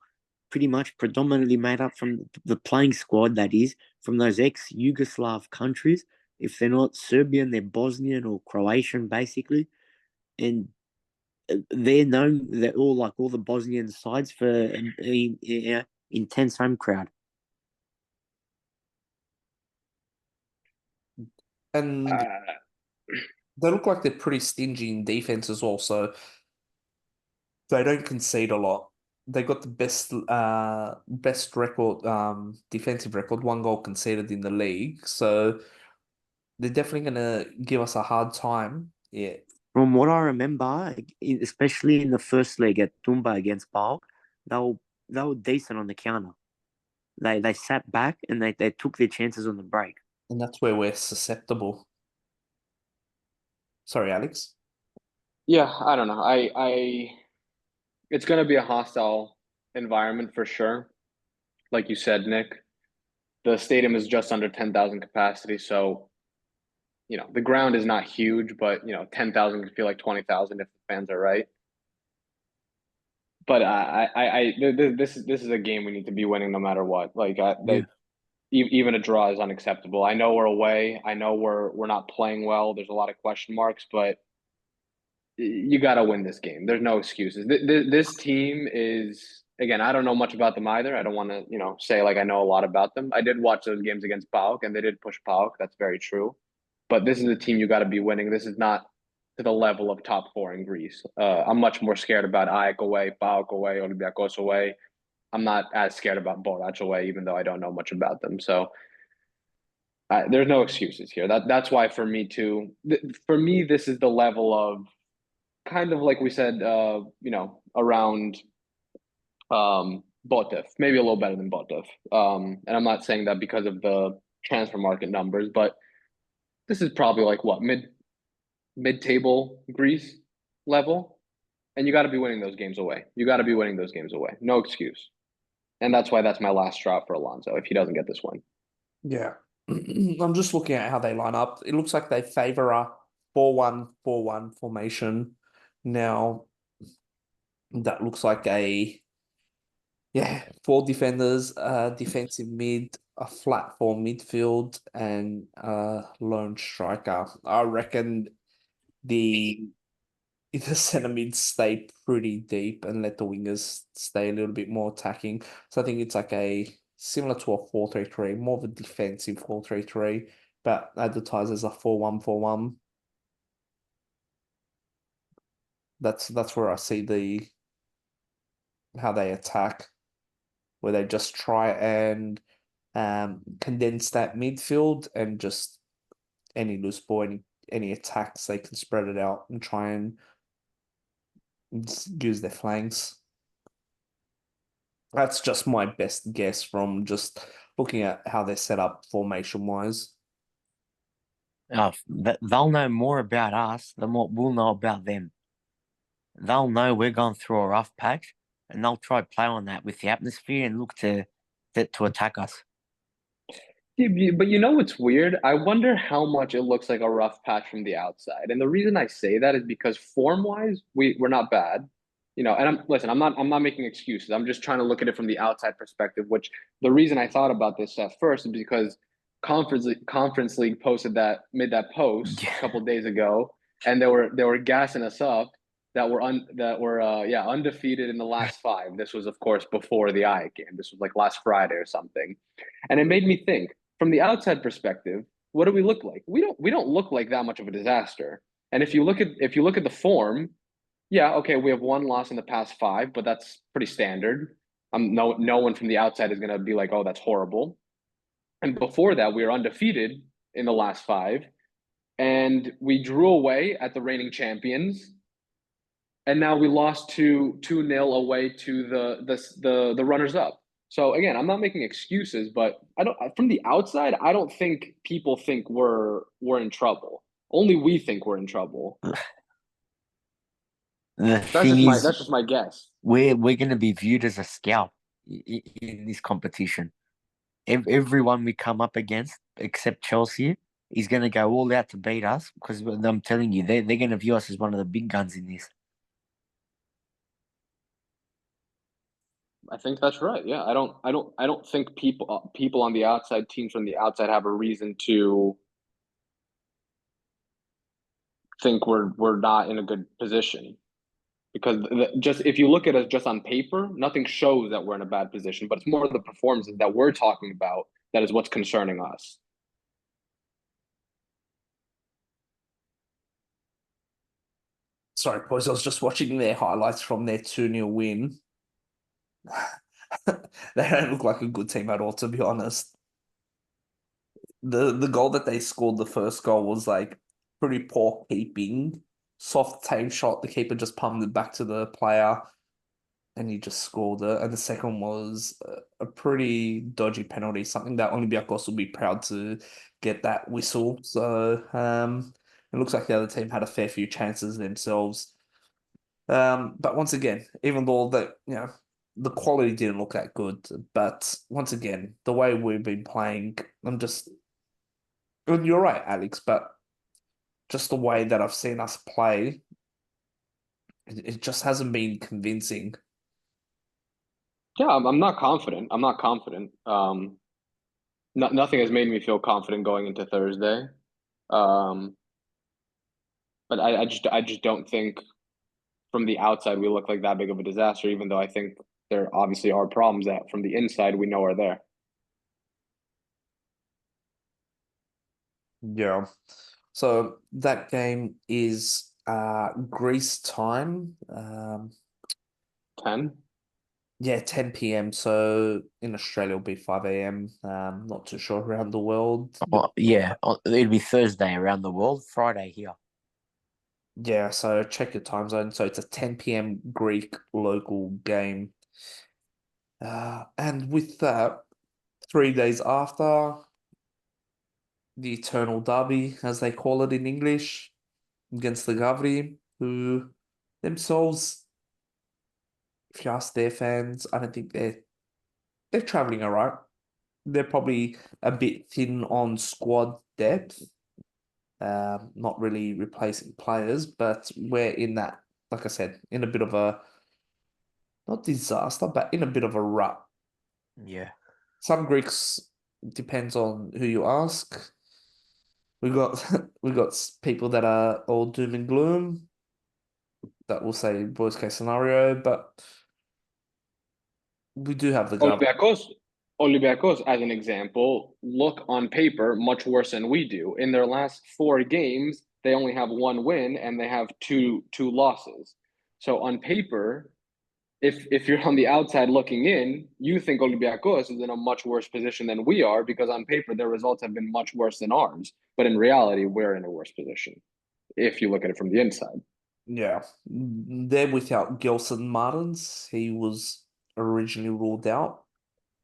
pretty much predominantly made up from the playing squad, that is, from those ex-Yugoslav countries. If they're not Serbian, they're Bosnian or Croatian, basically. And they're known, they're all the Bosnian sides for intense home crowd. And Uh, they look like they're pretty stingy in defense as well, so they don't concede a lot. They got the best record, defensive record, 1 goal conceded in the league. So they're definitely gonna give us a hard time. Yeah. From what I remember, especially in the first leg at Tumba against PAO, they were decent on the counter. They sat back and they took their chances on the break. And that's where we're susceptible. Sorry, Alex. yeah, I don't know. It's going to be a hostile environment for sure. Like you said, Nick, the stadium is just under 10,000 capacity, so the ground is not huge, but 10,000 could feel like 20,000 if the fans are right. But this is a game we need to be winning no matter what. Like Yeah. even a draw is unacceptable. I know we're away. I know we're not playing well. There's a lot of question marks, but you got to win this game. There's no excuses. This team is, again, I don't know much about them either. I don't want to say like I know a lot about them. I did watch those games against PAOK, and they did push PAOK. That's very true. But this is a team you got to be winning. This is not to the level of top four in Greece. I'm much more scared about AEK away, PAOK away, Olympiacos away. I'm not as scared about Borac away, even though I don't know much about them. So there's no excuses here. That's why for me too. For me, this is the level of kind of like we said, around Botev, maybe a little better than Botev. And I'm not saying that because of the transfer market numbers, but this is probably like what mid-table Greece level, and you got to be winning those games away. You got to be winning those games away. No excuse. And that's why that's my last straw for Alonso if he doesn't get this one. Yeah. I'm just looking at how they line up. It looks like they favor a 4-1-4-1 formation. Now, that looks like four defenders, defensive mid, a flat four midfield, and a lone striker. I reckon the center mids stay pretty deep and let the wingers stay a little bit more attacking. So I think it's like a similar to a 4-3-3, more of a defensive 4-3-3, but advertised as a 4-1-4-1. That's where I see how they attack, where they just try and condense that midfield and just any loose ball, any attacks, they can spread it out and try and use their flanks. That's just my best guess from just looking at how they're set up formation wise. They'll know more about us than what we'll know about them. They'll know we're going through a rough patch, and they'll try to play on that with the atmosphere and look to attack us. Yeah, but you know what's weird? I wonder how much it looks like a rough patch from the outside. And the reason I say that is because form-wise, we're not bad. And I'm not making excuses. I'm just trying to look at it from the outside perspective, which the reason I thought about this at first is because Conference League made that post a couple of days ago, and they were gassing us up that were undefeated in the last five. This was of course before the AEK game. This was like last Friday or something. And it made me think from the outside perspective, what do we look like? We don't look like that much of a disaster. And if you look at the form, yeah, okay, we have one loss in the past five, but that's pretty standard. No one from the outside is going to be like, oh, that's horrible. And before that, we were undefeated in the last five, and we drew away at the reigning champions, and now we lost 2-0 away to the runners up. So again, I'm not making excuses, but I don't. From the outside, I don't think people think we're in trouble. Only we think we're in trouble. The thing is, that's just my guess. We're going to be viewed as a scalp in this competition. Everyone we come up against, except Chelsea, is going to go all out to beat us because I'm telling you, they're going to view us as one of the big guns in this. I think that's right. Yeah, I don't think people on the outside, teams from the outside, have a reason to think we're not in a good position. because just if you look at us just on paper, nothing shows that we're in a bad position, but it's more the performances that we're talking about that is what's concerning us. Sorry, boys, I was just watching their highlights from their 2-0 win. They don't look like a good team at all, to be honest. The goal that they scored, the first goal, was like pretty poor keeping. Soft tame shot, the keeper just pumped it back to the player and he just scored it. And the second was a pretty dodgy penalty, something that Olympiacos will be proud to get that whistle. So it looks like the other team had a fair few chances themselves. But once again, even though the quality didn't look that good, but once again, the way we've been playing, and you're right, Alex, but just the way that I've seen us play, it just hasn't been convincing. Yeah, I'm not confident. I'm not confident. Nothing has made me feel confident going into Thursday. Um, but I just don't think from the outside we look like that big of a disaster, even though I think there obviously are problems that from the inside we know are there. Yeah. So that game is Greece time. 10? Yeah, 10 p.m. So in Australia it'll be 5 a.m. Not too sure around the world. Yeah, it'll be Thursday around the world, Friday here. Yeah, so check your time zone. So it's a 10 p.m. Greek local game. And with that, 3 days after, the Eternal Derby, as they call it in English, against the Gavri, who themselves, if you ask their fans, I don't think they're traveling all right. They're probably a bit thin on squad depth, not really replacing players, but we're in that, like I said, in a bit of a not disaster, but in a bit of a rut. Yeah. Some Greeks depends on who you ask. We got we got people that are all doom and gloom that will say worst case scenario, but we do have the government. Olympiacos, Olympiacos, as an example, look on paper much worse than we do. In their last 4 games, they only have one win and they have two losses. So on paper, if you're on the outside looking in, you think Olympiacos is in a much worse position than we are because on paper their results have been much worse than ours. But in reality, we're in a worse position if you look at it from the inside. Yeah, they're without Gelson Martins. He was originally ruled out.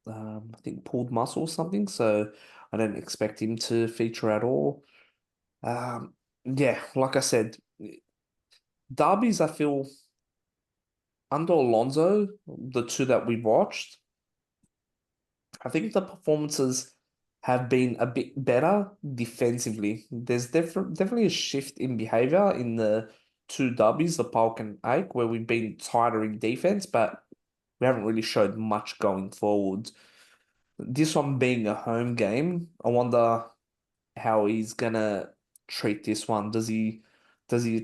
I think pulled muscle or something, so I don't expect him to feature at all. Yeah, like I said, derbies, I feel under Alonso, the two that we watched, I think the performances have been a bit better defensively. There's definitely a shift in behavior in the two derbies, the PAOK and AEK, where we've been tighter in defense, but we haven't really showed much going forward. This one being a home game, I wonder how he's gonna treat this one. Does he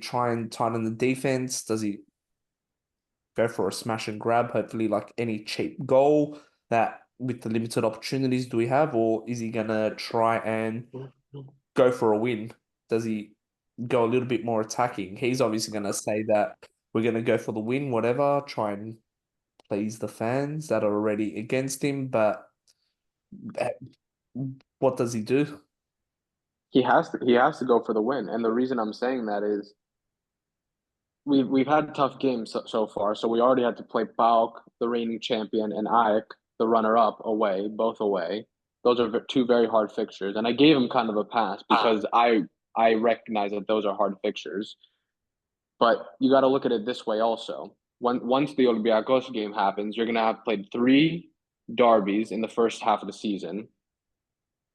try and tighten the defense? Does he go for a smash and grab? Hopefully, like any cheap goal that with the limited opportunities do we have, or is he gonna try and go for a win? Does he go a little bit more attacking? He's obviously gonna say that we're gonna go for the win, whatever, try and please the fans that are already against him, but uh, what does he do? He has to go for the win. And the reason I'm saying that is we've had tough games so far. So we already had to play PAOK, the reigning champion, and AEK, the runner-up, away, both away. Those are two very hard fixtures, and I gave him kind of a pass because I recognize that those are hard fixtures. But you got to look at it this way also. Once the Olympiacos game happens, you're gonna have played 3 derbies in the first half of the season.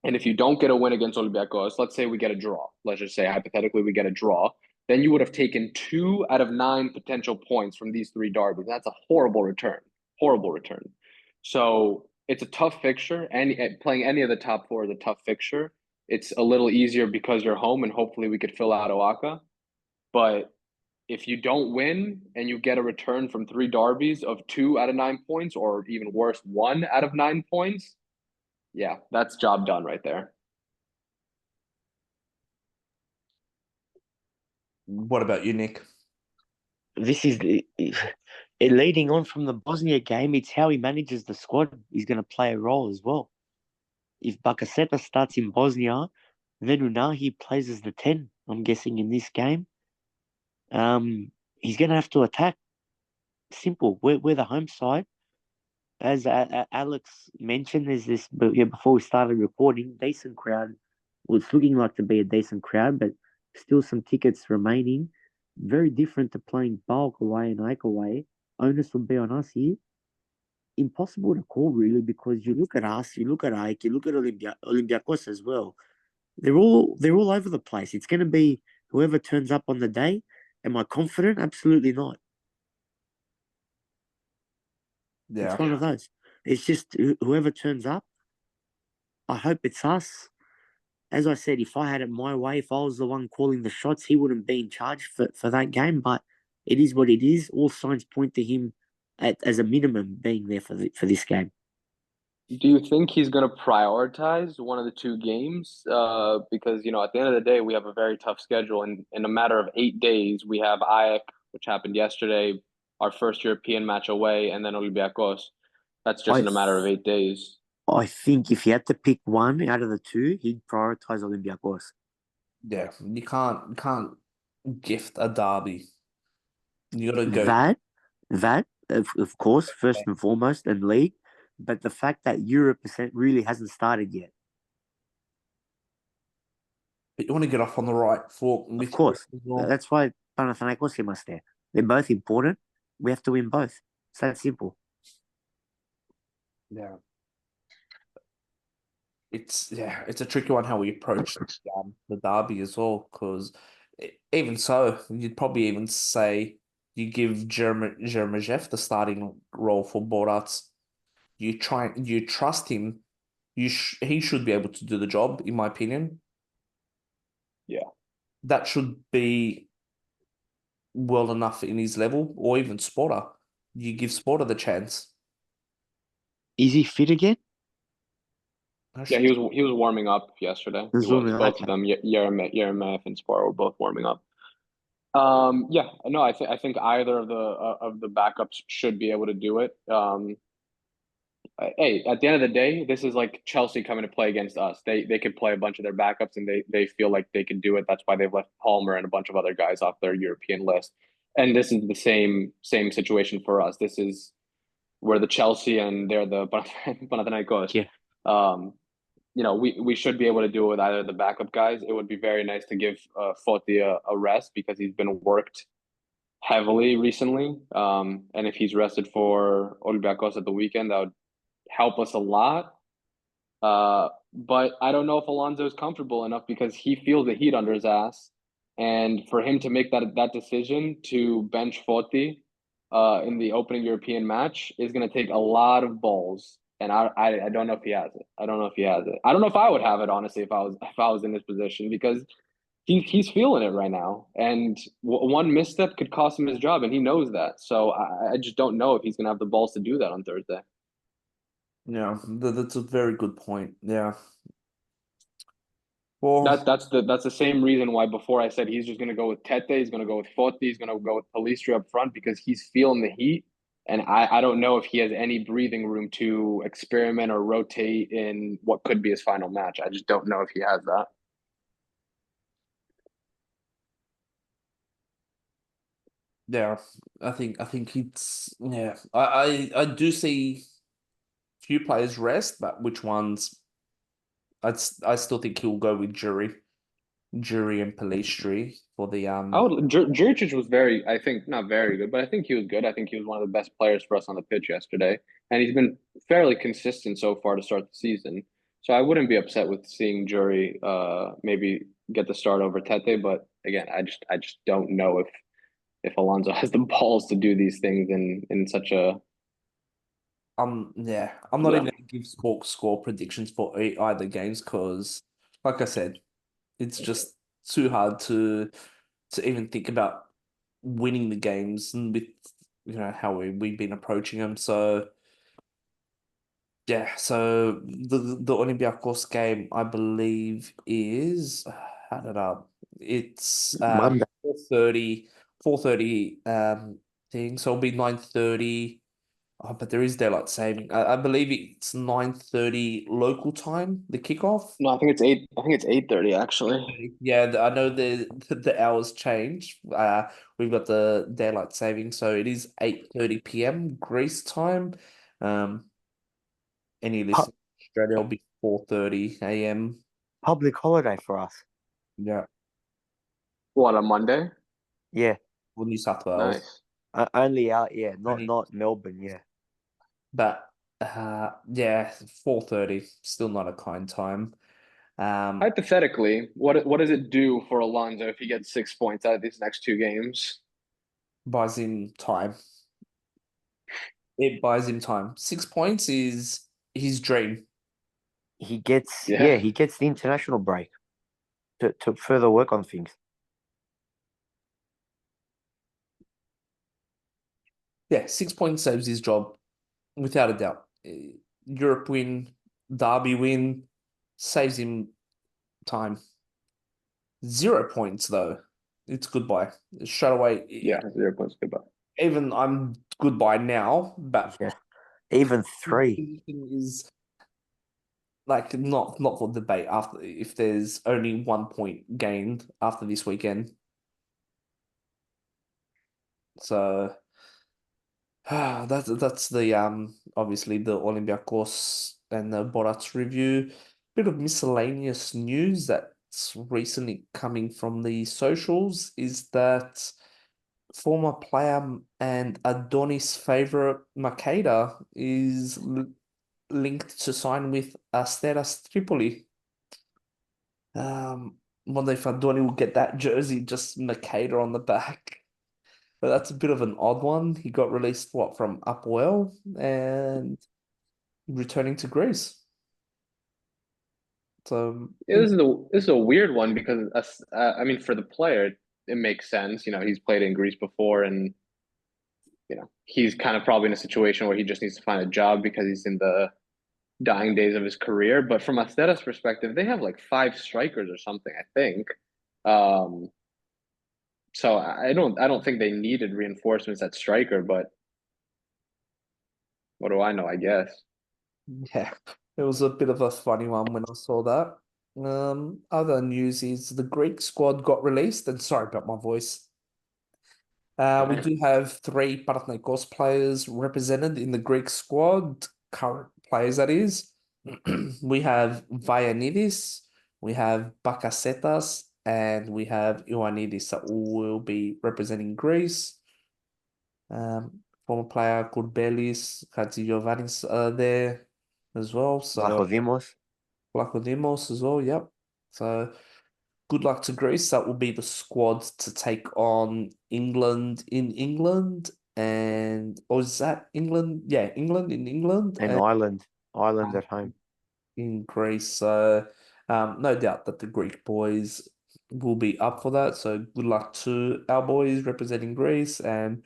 And if you don't get a win against Olympiacos, let's say we get a draw. Let's just say hypothetically we get a draw. Then you would have taken 2 out of 9 potential points from these 3 derbies. That's a horrible return. Horrible return. So it's a tough fixture. And playing any of the top 4 is a tough fixture. It's a little easier because you're home, and hopefully we could fill out Oaxaca. But if you don't win and you get a return from 3 derbies of 2 out of 9 points, or even worse, 1 out of 9 points, yeah, that's job done right there. What about you, Nick? This is leading on from the Bosnia game. It's how he manages the squad. He's going to play a role as well. If Bakaseta starts in Bosnia, then Unahi plays as the 10, I'm guessing, in this game. He's going to have to attack. Simple. We're the home side. As Alex mentioned, there's this, before we started recording, decent crowd. Well, it's looking like to be a decent crowd, but still some tickets remaining. Very different to playing Borac away and AEK away. Onus will be on us here. Impossible to call, really, because you look at us, you look at AEK, you look at Olympiacos as well. They're all over the place. It's going to be whoever turns up on the day. Am I confident? Absolutely not. Yeah. It's one of those. It's just whoever turns up. I hope it's us. As I said, if I had it my way, if I was the one calling the shots, he wouldn't be in charge for that game. But it is what it is. All signs point to him as a minimum being there for this game. Do you think he's going to prioritize one of the 2 games? Because, at the end of the day, we have a very tough schedule. And in a matter of 8 days, we have AEK, which happened yesterday, our first European match away, and then Olympiacos. That's just in a matter of 8 days. I think if he had to pick one out of the 2, he'd prioritize Olympiacos. Yeah, you can't gift a derby. You got to go. That of course, first and foremost, and league, but the fact that Europe really hasn't started yet. But you want to get off on the right foot. Of course, that's why Panathinaikos came us there. They're both important. We have to win both. It's that simple. Yeah. It's a tricky one how we approach the derby as well, because even so, you'd probably even say you give Jeremejeff the starting role for Borac. You trust him. He should be able to do the job, in my opinion. Yeah. That should be well enough in his level, or even Sporter. You give Sporter the chance. Is he fit again? Yeah, he was warming up yesterday. He was. Both of them, Yeremef and Spar, were both warming up. Yeah, no, I think either of the backups should be able to do it. Hey, at the end of the day, this is like Chelsea coming to play against us. They could play a bunch of their backups and they feel like they can do it. That's why they've left Palmer and a bunch of other guys off their European list. And this is the same situation for us. This is we're the Chelsea and they're the Panathinaikos. Yeah. We should be able to do it with either of the backup guys. It would be very nice to give Foti a rest because he's been worked heavily recently. And if he's rested for Olympiacos at the weekend, that would help us a lot. But I don't know if Alonso is comfortable enough because he feels the heat under his ass. And for him to make that decision to bench Foti in the opening European match is going to take a lot of balls. And I don't know if he has it. I don't know if he has it. I don't know if I would have it, honestly, if I was in this position, because he's feeling it right now. And one misstep could cost him his job, and he knows that. So I just don't know if he's going to have the balls to do that on Thursday. Yeah, that's a very good point. Yeah. Well, That's the same reason why before I said he's just going to go with Tete, he's going to go with Foti, he's going to go with Palistri up front because he's feeling the heat. And I don't know if he has any breathing room to experiment or rotate in what could be his final match. I just don't know if he has that. yeah, I think it's I do see few players rest, but which ones? I still think he'll go with Jury and Palistri for the Juricic was I think not very good, but I think he was good. I think he was one of the best players for us on the pitch yesterday, and he's been fairly consistent so far to start the season. So I wouldn't be upset with seeing Jury maybe get the start over Tete, but again, I just don't know if Alonso has the balls to do these things in such a I'm not even gonna give score predictions for either games because, like I said, it's just too hard to even think about winning the games and with how we've been approaching them. So yeah, so the Olympiacos game I believe is had it up. It's Monday. 4:30 thing. So it'll be 9:30. Oh, but there is daylight saving. I believe it's 9:30 local time, the kickoff. No, I think it's 8. I think it's 8:30 actually. Yeah, I know the hours change. We've got the daylight saving, so it is 8:30 p.m. Greece time. Um, any Pu- listening to Australia will be 4:30 a.m. Public holiday for us. Yeah, What, on Monday? Yeah. for New South Wales. Nice. Only out, yeah, not Only- Melbourne, yeah. But yeah, 4:30, still not a kind time. Hypothetically, what does it do for Alonso if he gets 6 points out of these next two games? Buys him time. It buys him time. 6 points is his dream. He gets Yeah. he gets the international break to further work on things. Yeah, 6 points saves his job without a doubt. Europe win, Derby win, saves him time. 0 points though, it's goodbye straight away. Yeah, 0 points. Goodbye. Even I'm goodbye now, but Yeah. Even 3. is like not for debate after if there's only 1 point gained after this weekend. So that's the obviously the Olympiacos and the Borac review. Bit of miscellaneous news that's recently coming from the socials is that former player and Adonis favorite Makeda is linked to sign with Asteras Tripoli. Wonder if Adoni will get that jersey, just Makeda on the back. But that's a bit of an odd one. He got released, what, from Upwell and returning to Greece. So, Yeah, this is a weird one because I mean, for the player, it makes sense. He's played in Greece before, and he's kind of probably in a situation where he just needs to find a job because he's in the dying days of his career. But from Asteras' perspective, they have like five strikers or something, I think. Um, so I don't think they needed reinforcements at striker, but what do I know? I guess. yeah, it was a bit of a funny one when I saw that. Other news is the Greek squad got released, and sorry about my voice. We do have three Panathinaikos players represented in the Greek squad, current players that is. We have Vianidis, we have Bakasetas, and we have Ioannidis that will be representing Greece. Former player called Belis, Giovannis there as well. So Vlachodimos. Vlachodimos as well, yep. So good luck to Greece. That will be the squad to take on England in England. And or is that England? Yeah, England in England And Ireland at home. in Greece. So no doubt that the Greek boys will be up for that. So good luck to our boys representing Greece and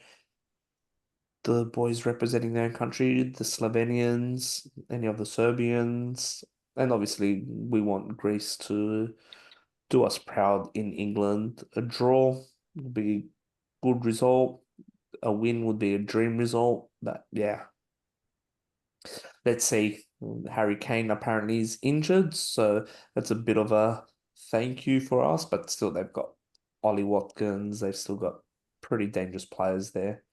the boys representing their own country, the Slovenians, any of the Serbians. And obviously we want Greece to do us proud in England. A draw would be a good result. A win would be a dream result. But yeah, let's see. Harry Kane apparently is injured, so that's a bit of a thank you for us. But still, they've got Ollie Watkins. They've still got pretty dangerous players there.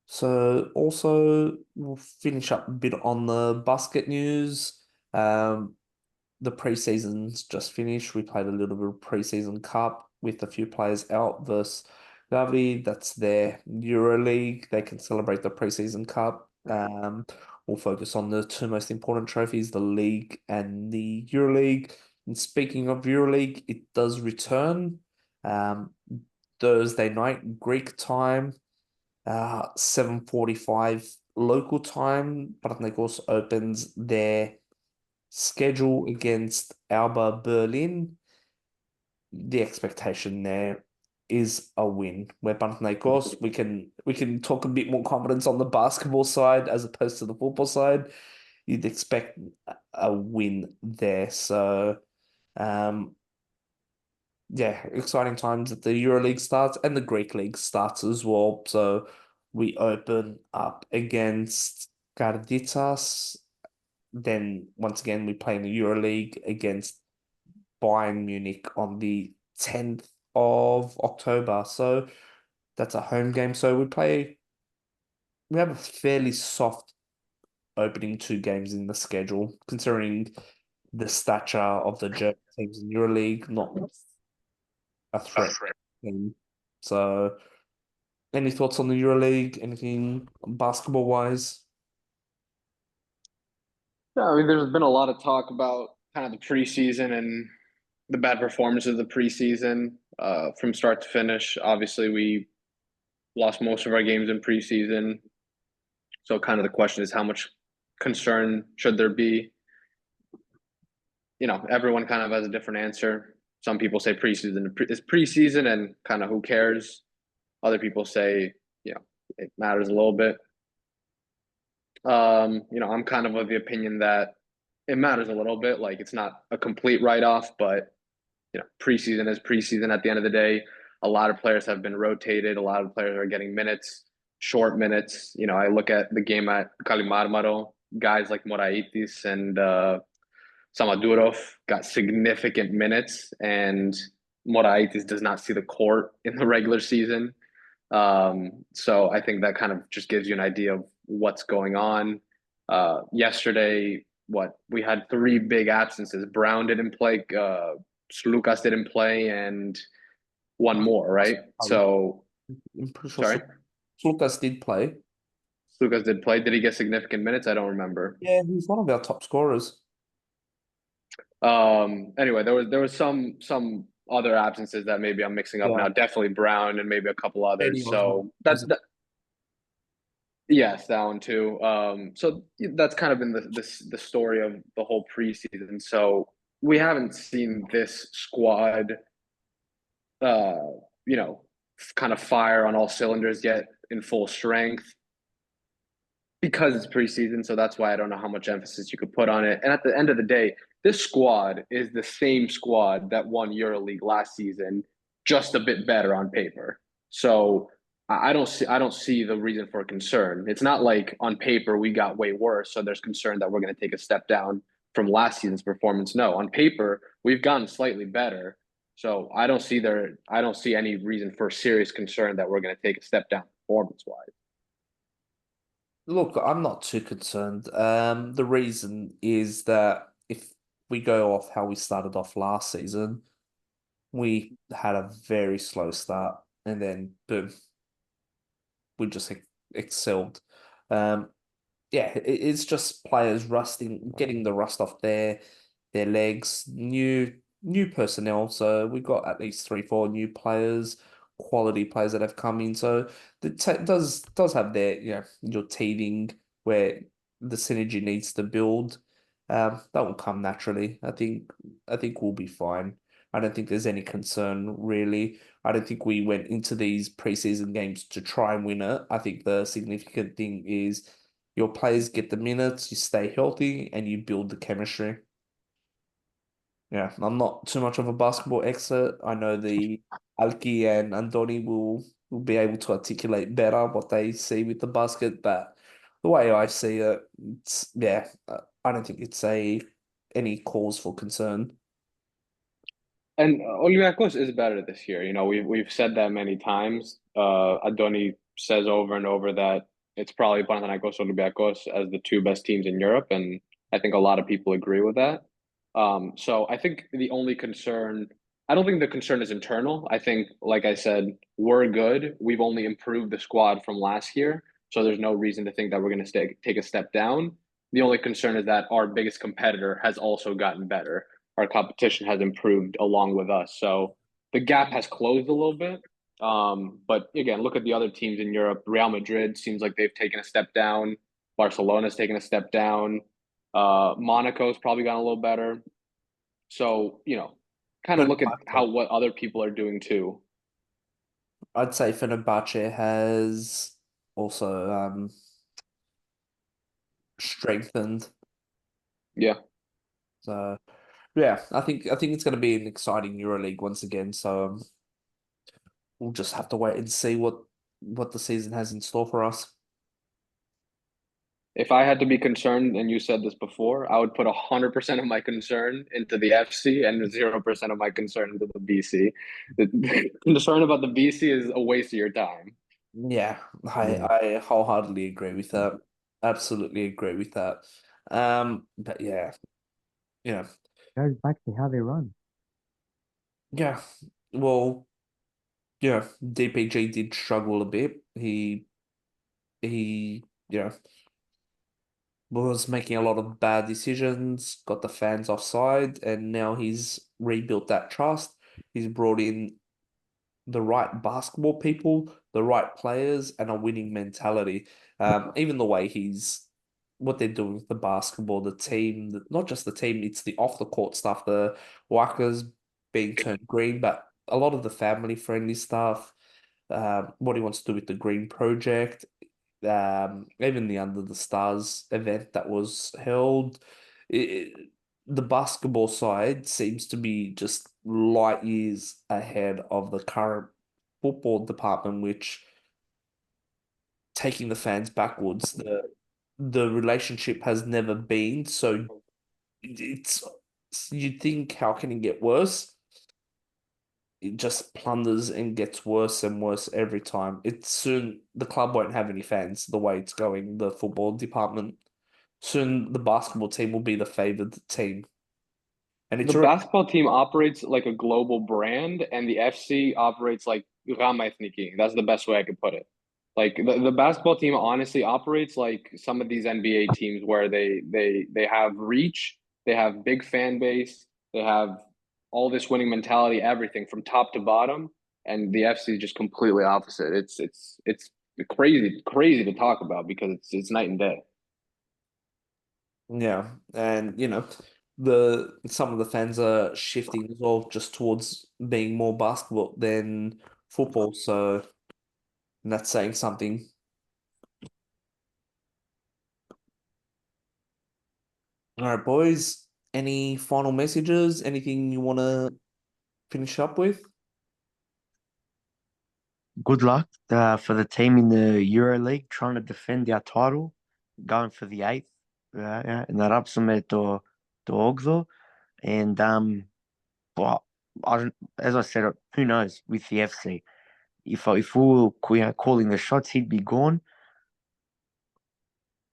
So also we'll finish up a bit on the basket news. The preseason's just finished. We played a little bit of preseason cup with a few players out versus Gavi. That's their Euroleague. They can celebrate the preseason cup. We'll focus on the two most important trophies, the league and the Euroleague. And speaking of Euroleague, it does return Thursday night, Greek time, 7:45 local time. Panathinaikos opens their schedule against Alba Berlin. The expectation there is a win. Where Panathinaikos, we can talk a bit more confidence on the basketball side as opposed to the football side. You'd expect a win there. So, yeah, exciting times that the EuroLeague starts and the Greek League starts as well. So we open up against Garditas. Then once again we play in the EuroLeague against Bayern Munich on the 10th of October. So that's a home game. So we have a fairly soft opening two games in the schedule, considering the stature of the German teams in EuroLeague, not a threat team. So any thoughts on the EuroLeague? Anything basketball wise? Yeah, I mean, there's been a lot of talk about kind of the preseason and the bad performance of the preseason from start to finish. Obviously, we lost most of our games in preseason. So kind of the question is how much concern should there be? Everyone kind of has a different answer. Some people say preseason is preseason and kind of who cares. Other people say, it matters a little bit. I'm kind of the opinion that it matters a little bit. Like it's not a complete write-off, but preseason is preseason at the end of the day. A lot of players have been rotated. A lot of players are getting minutes, short minutes. I look at the game at Kalimarmaro, guys like Moraitis and Samadurov got significant minutes, and Moraitis does not see the court in the regular season. So I think that kind of just gives you an idea of what's going on. Yesterday, we had three big absences. Brown didn't play, Slukas didn't play, and one more, right? So, I'm pretty sure sorry, Slukas did play. Slukas did play. Did he get significant minutes? I don't remember. Yeah, he's one of our top scorers. Anyway, there was some other absences that maybe I'm mixing up Yeah. now. Definitely Brown and maybe a couple others. Eddie So Osman. yes, that one too. So that's kind of been the story of the whole preseason. So we haven't seen this squad, uh, kind of fire on all cylinders yet in full strength because it's preseason. So that's why I don't know how much emphasis you could put on it. And at the end of the day, this squad is the same squad that won EuroLeague last season, just a bit better on paper. So I don't see the reason for concern. It's not like on paper we got way worse, so there's concern that we're going to take a step down from last season's performance. No, on paper we've gotten slightly better. So I don't see any reason for serious concern that we're going to take a step down performance wise. Look, I'm not too concerned. The reason is that if we go off how we started off last season, we had a very slow start, and then boom, we just excelled. Yeah, it's just players rusting, getting the rust off their legs, new personnel. So we've got at least three, four new players, quality players that have come in. So the does have their, your teething where the synergy needs to build. That will come naturally. I think we'll be fine. I don't think there's any concern really. I don't think we went into these preseason games to try and win it. I think the significant thing is your players get the minutes, you stay healthy, and you build the chemistry. Yeah, I'm not too much of a basketball expert. I know the Alki and Andoni will be able to articulate better what they see with the basket, but the way I see it, I don't think it's any cause for concern. And Olympiacos is better this year. We've said that many times. Adoni says over and over that it's probably Panathinaikos Olympiacos as the two best teams in Europe, and I think a lot of people agree with that. So I think the only concern, I don't think the concern is internal. I think, like I said, we're good. We've only improved the squad from last year, so there's no reason to think that we're going to take a step down. The only concern is that our biggest competitor has also gotten better. Our competition has improved along with us. So the gap has closed a little bit. But again, look at the other teams in Europe. Real Madrid seems like they've taken a step down. Barcelona's taken a step down. Monaco's probably gotten a little better. So, kind of Good look at factor. what other people are doing too. I'd say Fenerbahce has also strengthened. Yeah. So yeah, I think it's going to be an exciting EuroLeague once again. So we'll just have to wait and see what the season has in store for us. If I had to be concerned, and you said this before, I would put 100% of my concern into the FC and 0% of my concern into the BC. The concern about the BC is a waste of your time. Yeah, Yeah. I wholeheartedly agree with that. Absolutely agree with that. But yeah, yeah, Goes back to how they run. yeah. Well, yeah, DPG did struggle a bit. He yeah was making a lot of bad decisions, got the fans offside, and now he's rebuilt that trust. He's brought in the right basketball people, the right players, and a winning mentality. Even the way what they're doing with the basketball, the team, not just the team, it's the off the court stuff, the Waka's being turned green, but a lot of the family friendly stuff. What he wants to do with the Green Project, even the Under the Stars event that was held. The basketball side seems to be just light years ahead of the current football department, which taking the fans backwards. The relationship has never been so. It's you think how can it get worse? It just plunders and gets worse and worse every time. It's soon the club won't have any fans the way it's going, the football department. Soon the basketball team will be the favored team. And The it's already basketball team operates like a global brand, and the FC operates like Ramaithniki. That's the best way I could put it. Like the basketball team honestly operates like some of these NBA teams where they have reach, they have big fan base, they have all this winning mentality, everything from top to bottom, and the FC is just completely opposite. It's crazy to talk about because it's night and day. yeah. And the some of the fans are shifting as well just towards being more basketball than football. So that's saying something. All right, boys. Any final messages? Anything you want to finish up with? Good luck for the team in the EuroLeague trying to defend our title, going for the eighth. Naravsame to Ogzo. And well, I don't, as I said, who knows with the FC? If we were calling the shots, he'd be gone.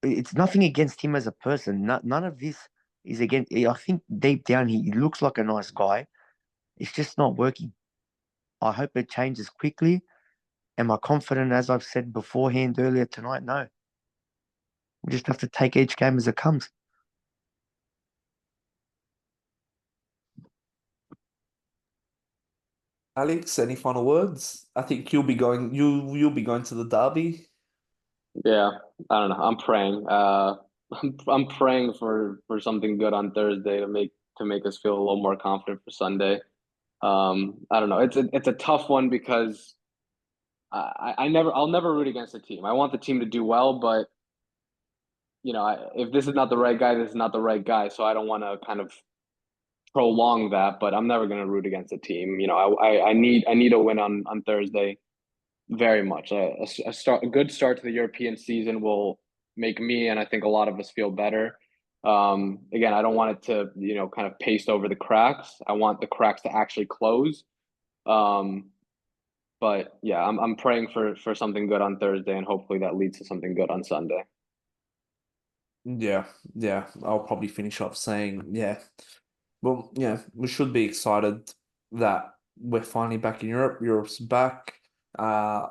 It's nothing against him as a person. None of this is against. I think deep down he looks like a nice guy. It's just not working. I hope it changes quickly. Am I confident, as I've said beforehand earlier tonight? No. We just have to take each game as it comes. Alex, any final words? I think you'll be going to the derby. Yeah, I don't know. I'm praying. I'm praying for something good on Thursday to make us feel a little more confident for Sunday. I don't know. It's a tough one because I'll never root against a team. I want the team to do well, but if this is not the right guy, this is not the right guy. So I don't want to kind of prolong that. But I'm never going to root against a team. I need a win on Thursday. Very much. A good start to the European season will make me and I think a lot of us feel better. Again, I don't want it to, kind of paste over the cracks. I want the cracks to actually close. Um, but yeah, I'm praying for something good on Thursday, and hopefully that leads to something good on Sunday. Yeah, yeah. I'll probably finish off saying, yeah. Well, yeah, we should be excited that we're finally back in Europe. Europe's back. Uh,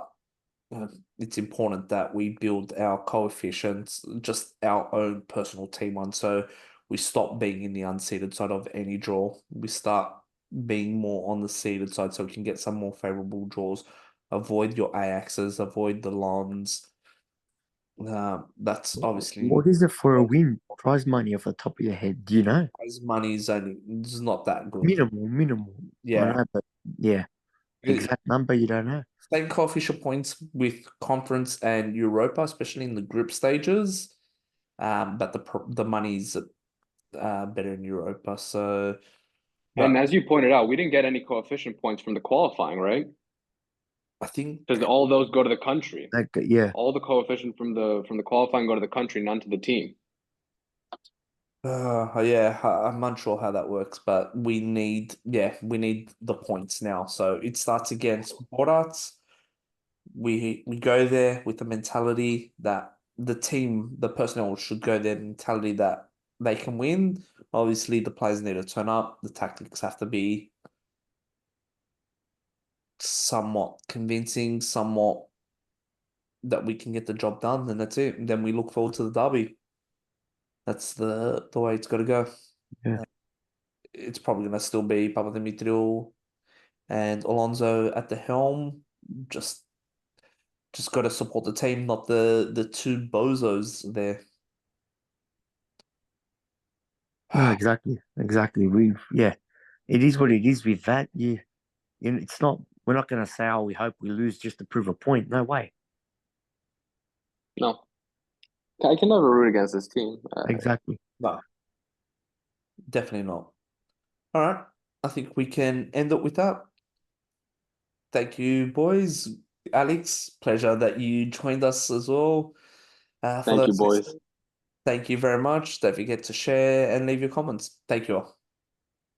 it's important that we build our coefficients, just our own personal team one. So we stop being in the unseeded side of any draw. We start being more on the seeded side so we can get some more favorable draws. Avoid your Ajaxes, avoid the Lons. That's obviously What is it for a win? Prize money off the top of your head? Do you know? as money is only it's not that good. Minimal. I Yeah. know, but yeah. exact number you don't know. Same coefficient points with Conference and Europa, especially in the group stages. But the money's better in Europa. So, And but as you pointed out, we didn't get any coefficient points from the qualifying, right? I think Because all those go to the country. Yeah. All the coefficient from the qualifying go to the country, none to the team. yeah, I'm unsure how that works, but we need the points now. So it starts against Borac. We go there with the mentality that the personnel should go there, mentality that they can win. Obviously, the players need to turn up. The tactics have to be somewhat convincing, somewhat that we can get the job done, and that's it. And then we look forward to the derby. That's the way it's got to go. Yeah. It's probably going to still be Papadimitriou and Alonso at the helm. Just got to support the team, not the two bozos there. No, exactly. It is what it is with that. It's not. We're not going to say, "Oh, we hope we lose just to prove a point." No way. No, I can never root against this team. Exactly. No, definitely not. All right. I think we can end it with that. Thank you, boys. Alex, pleasure that you joined us as well. For Thank you, those boys. thank you very much. Don't forget to share and leave your comments. Thank you all.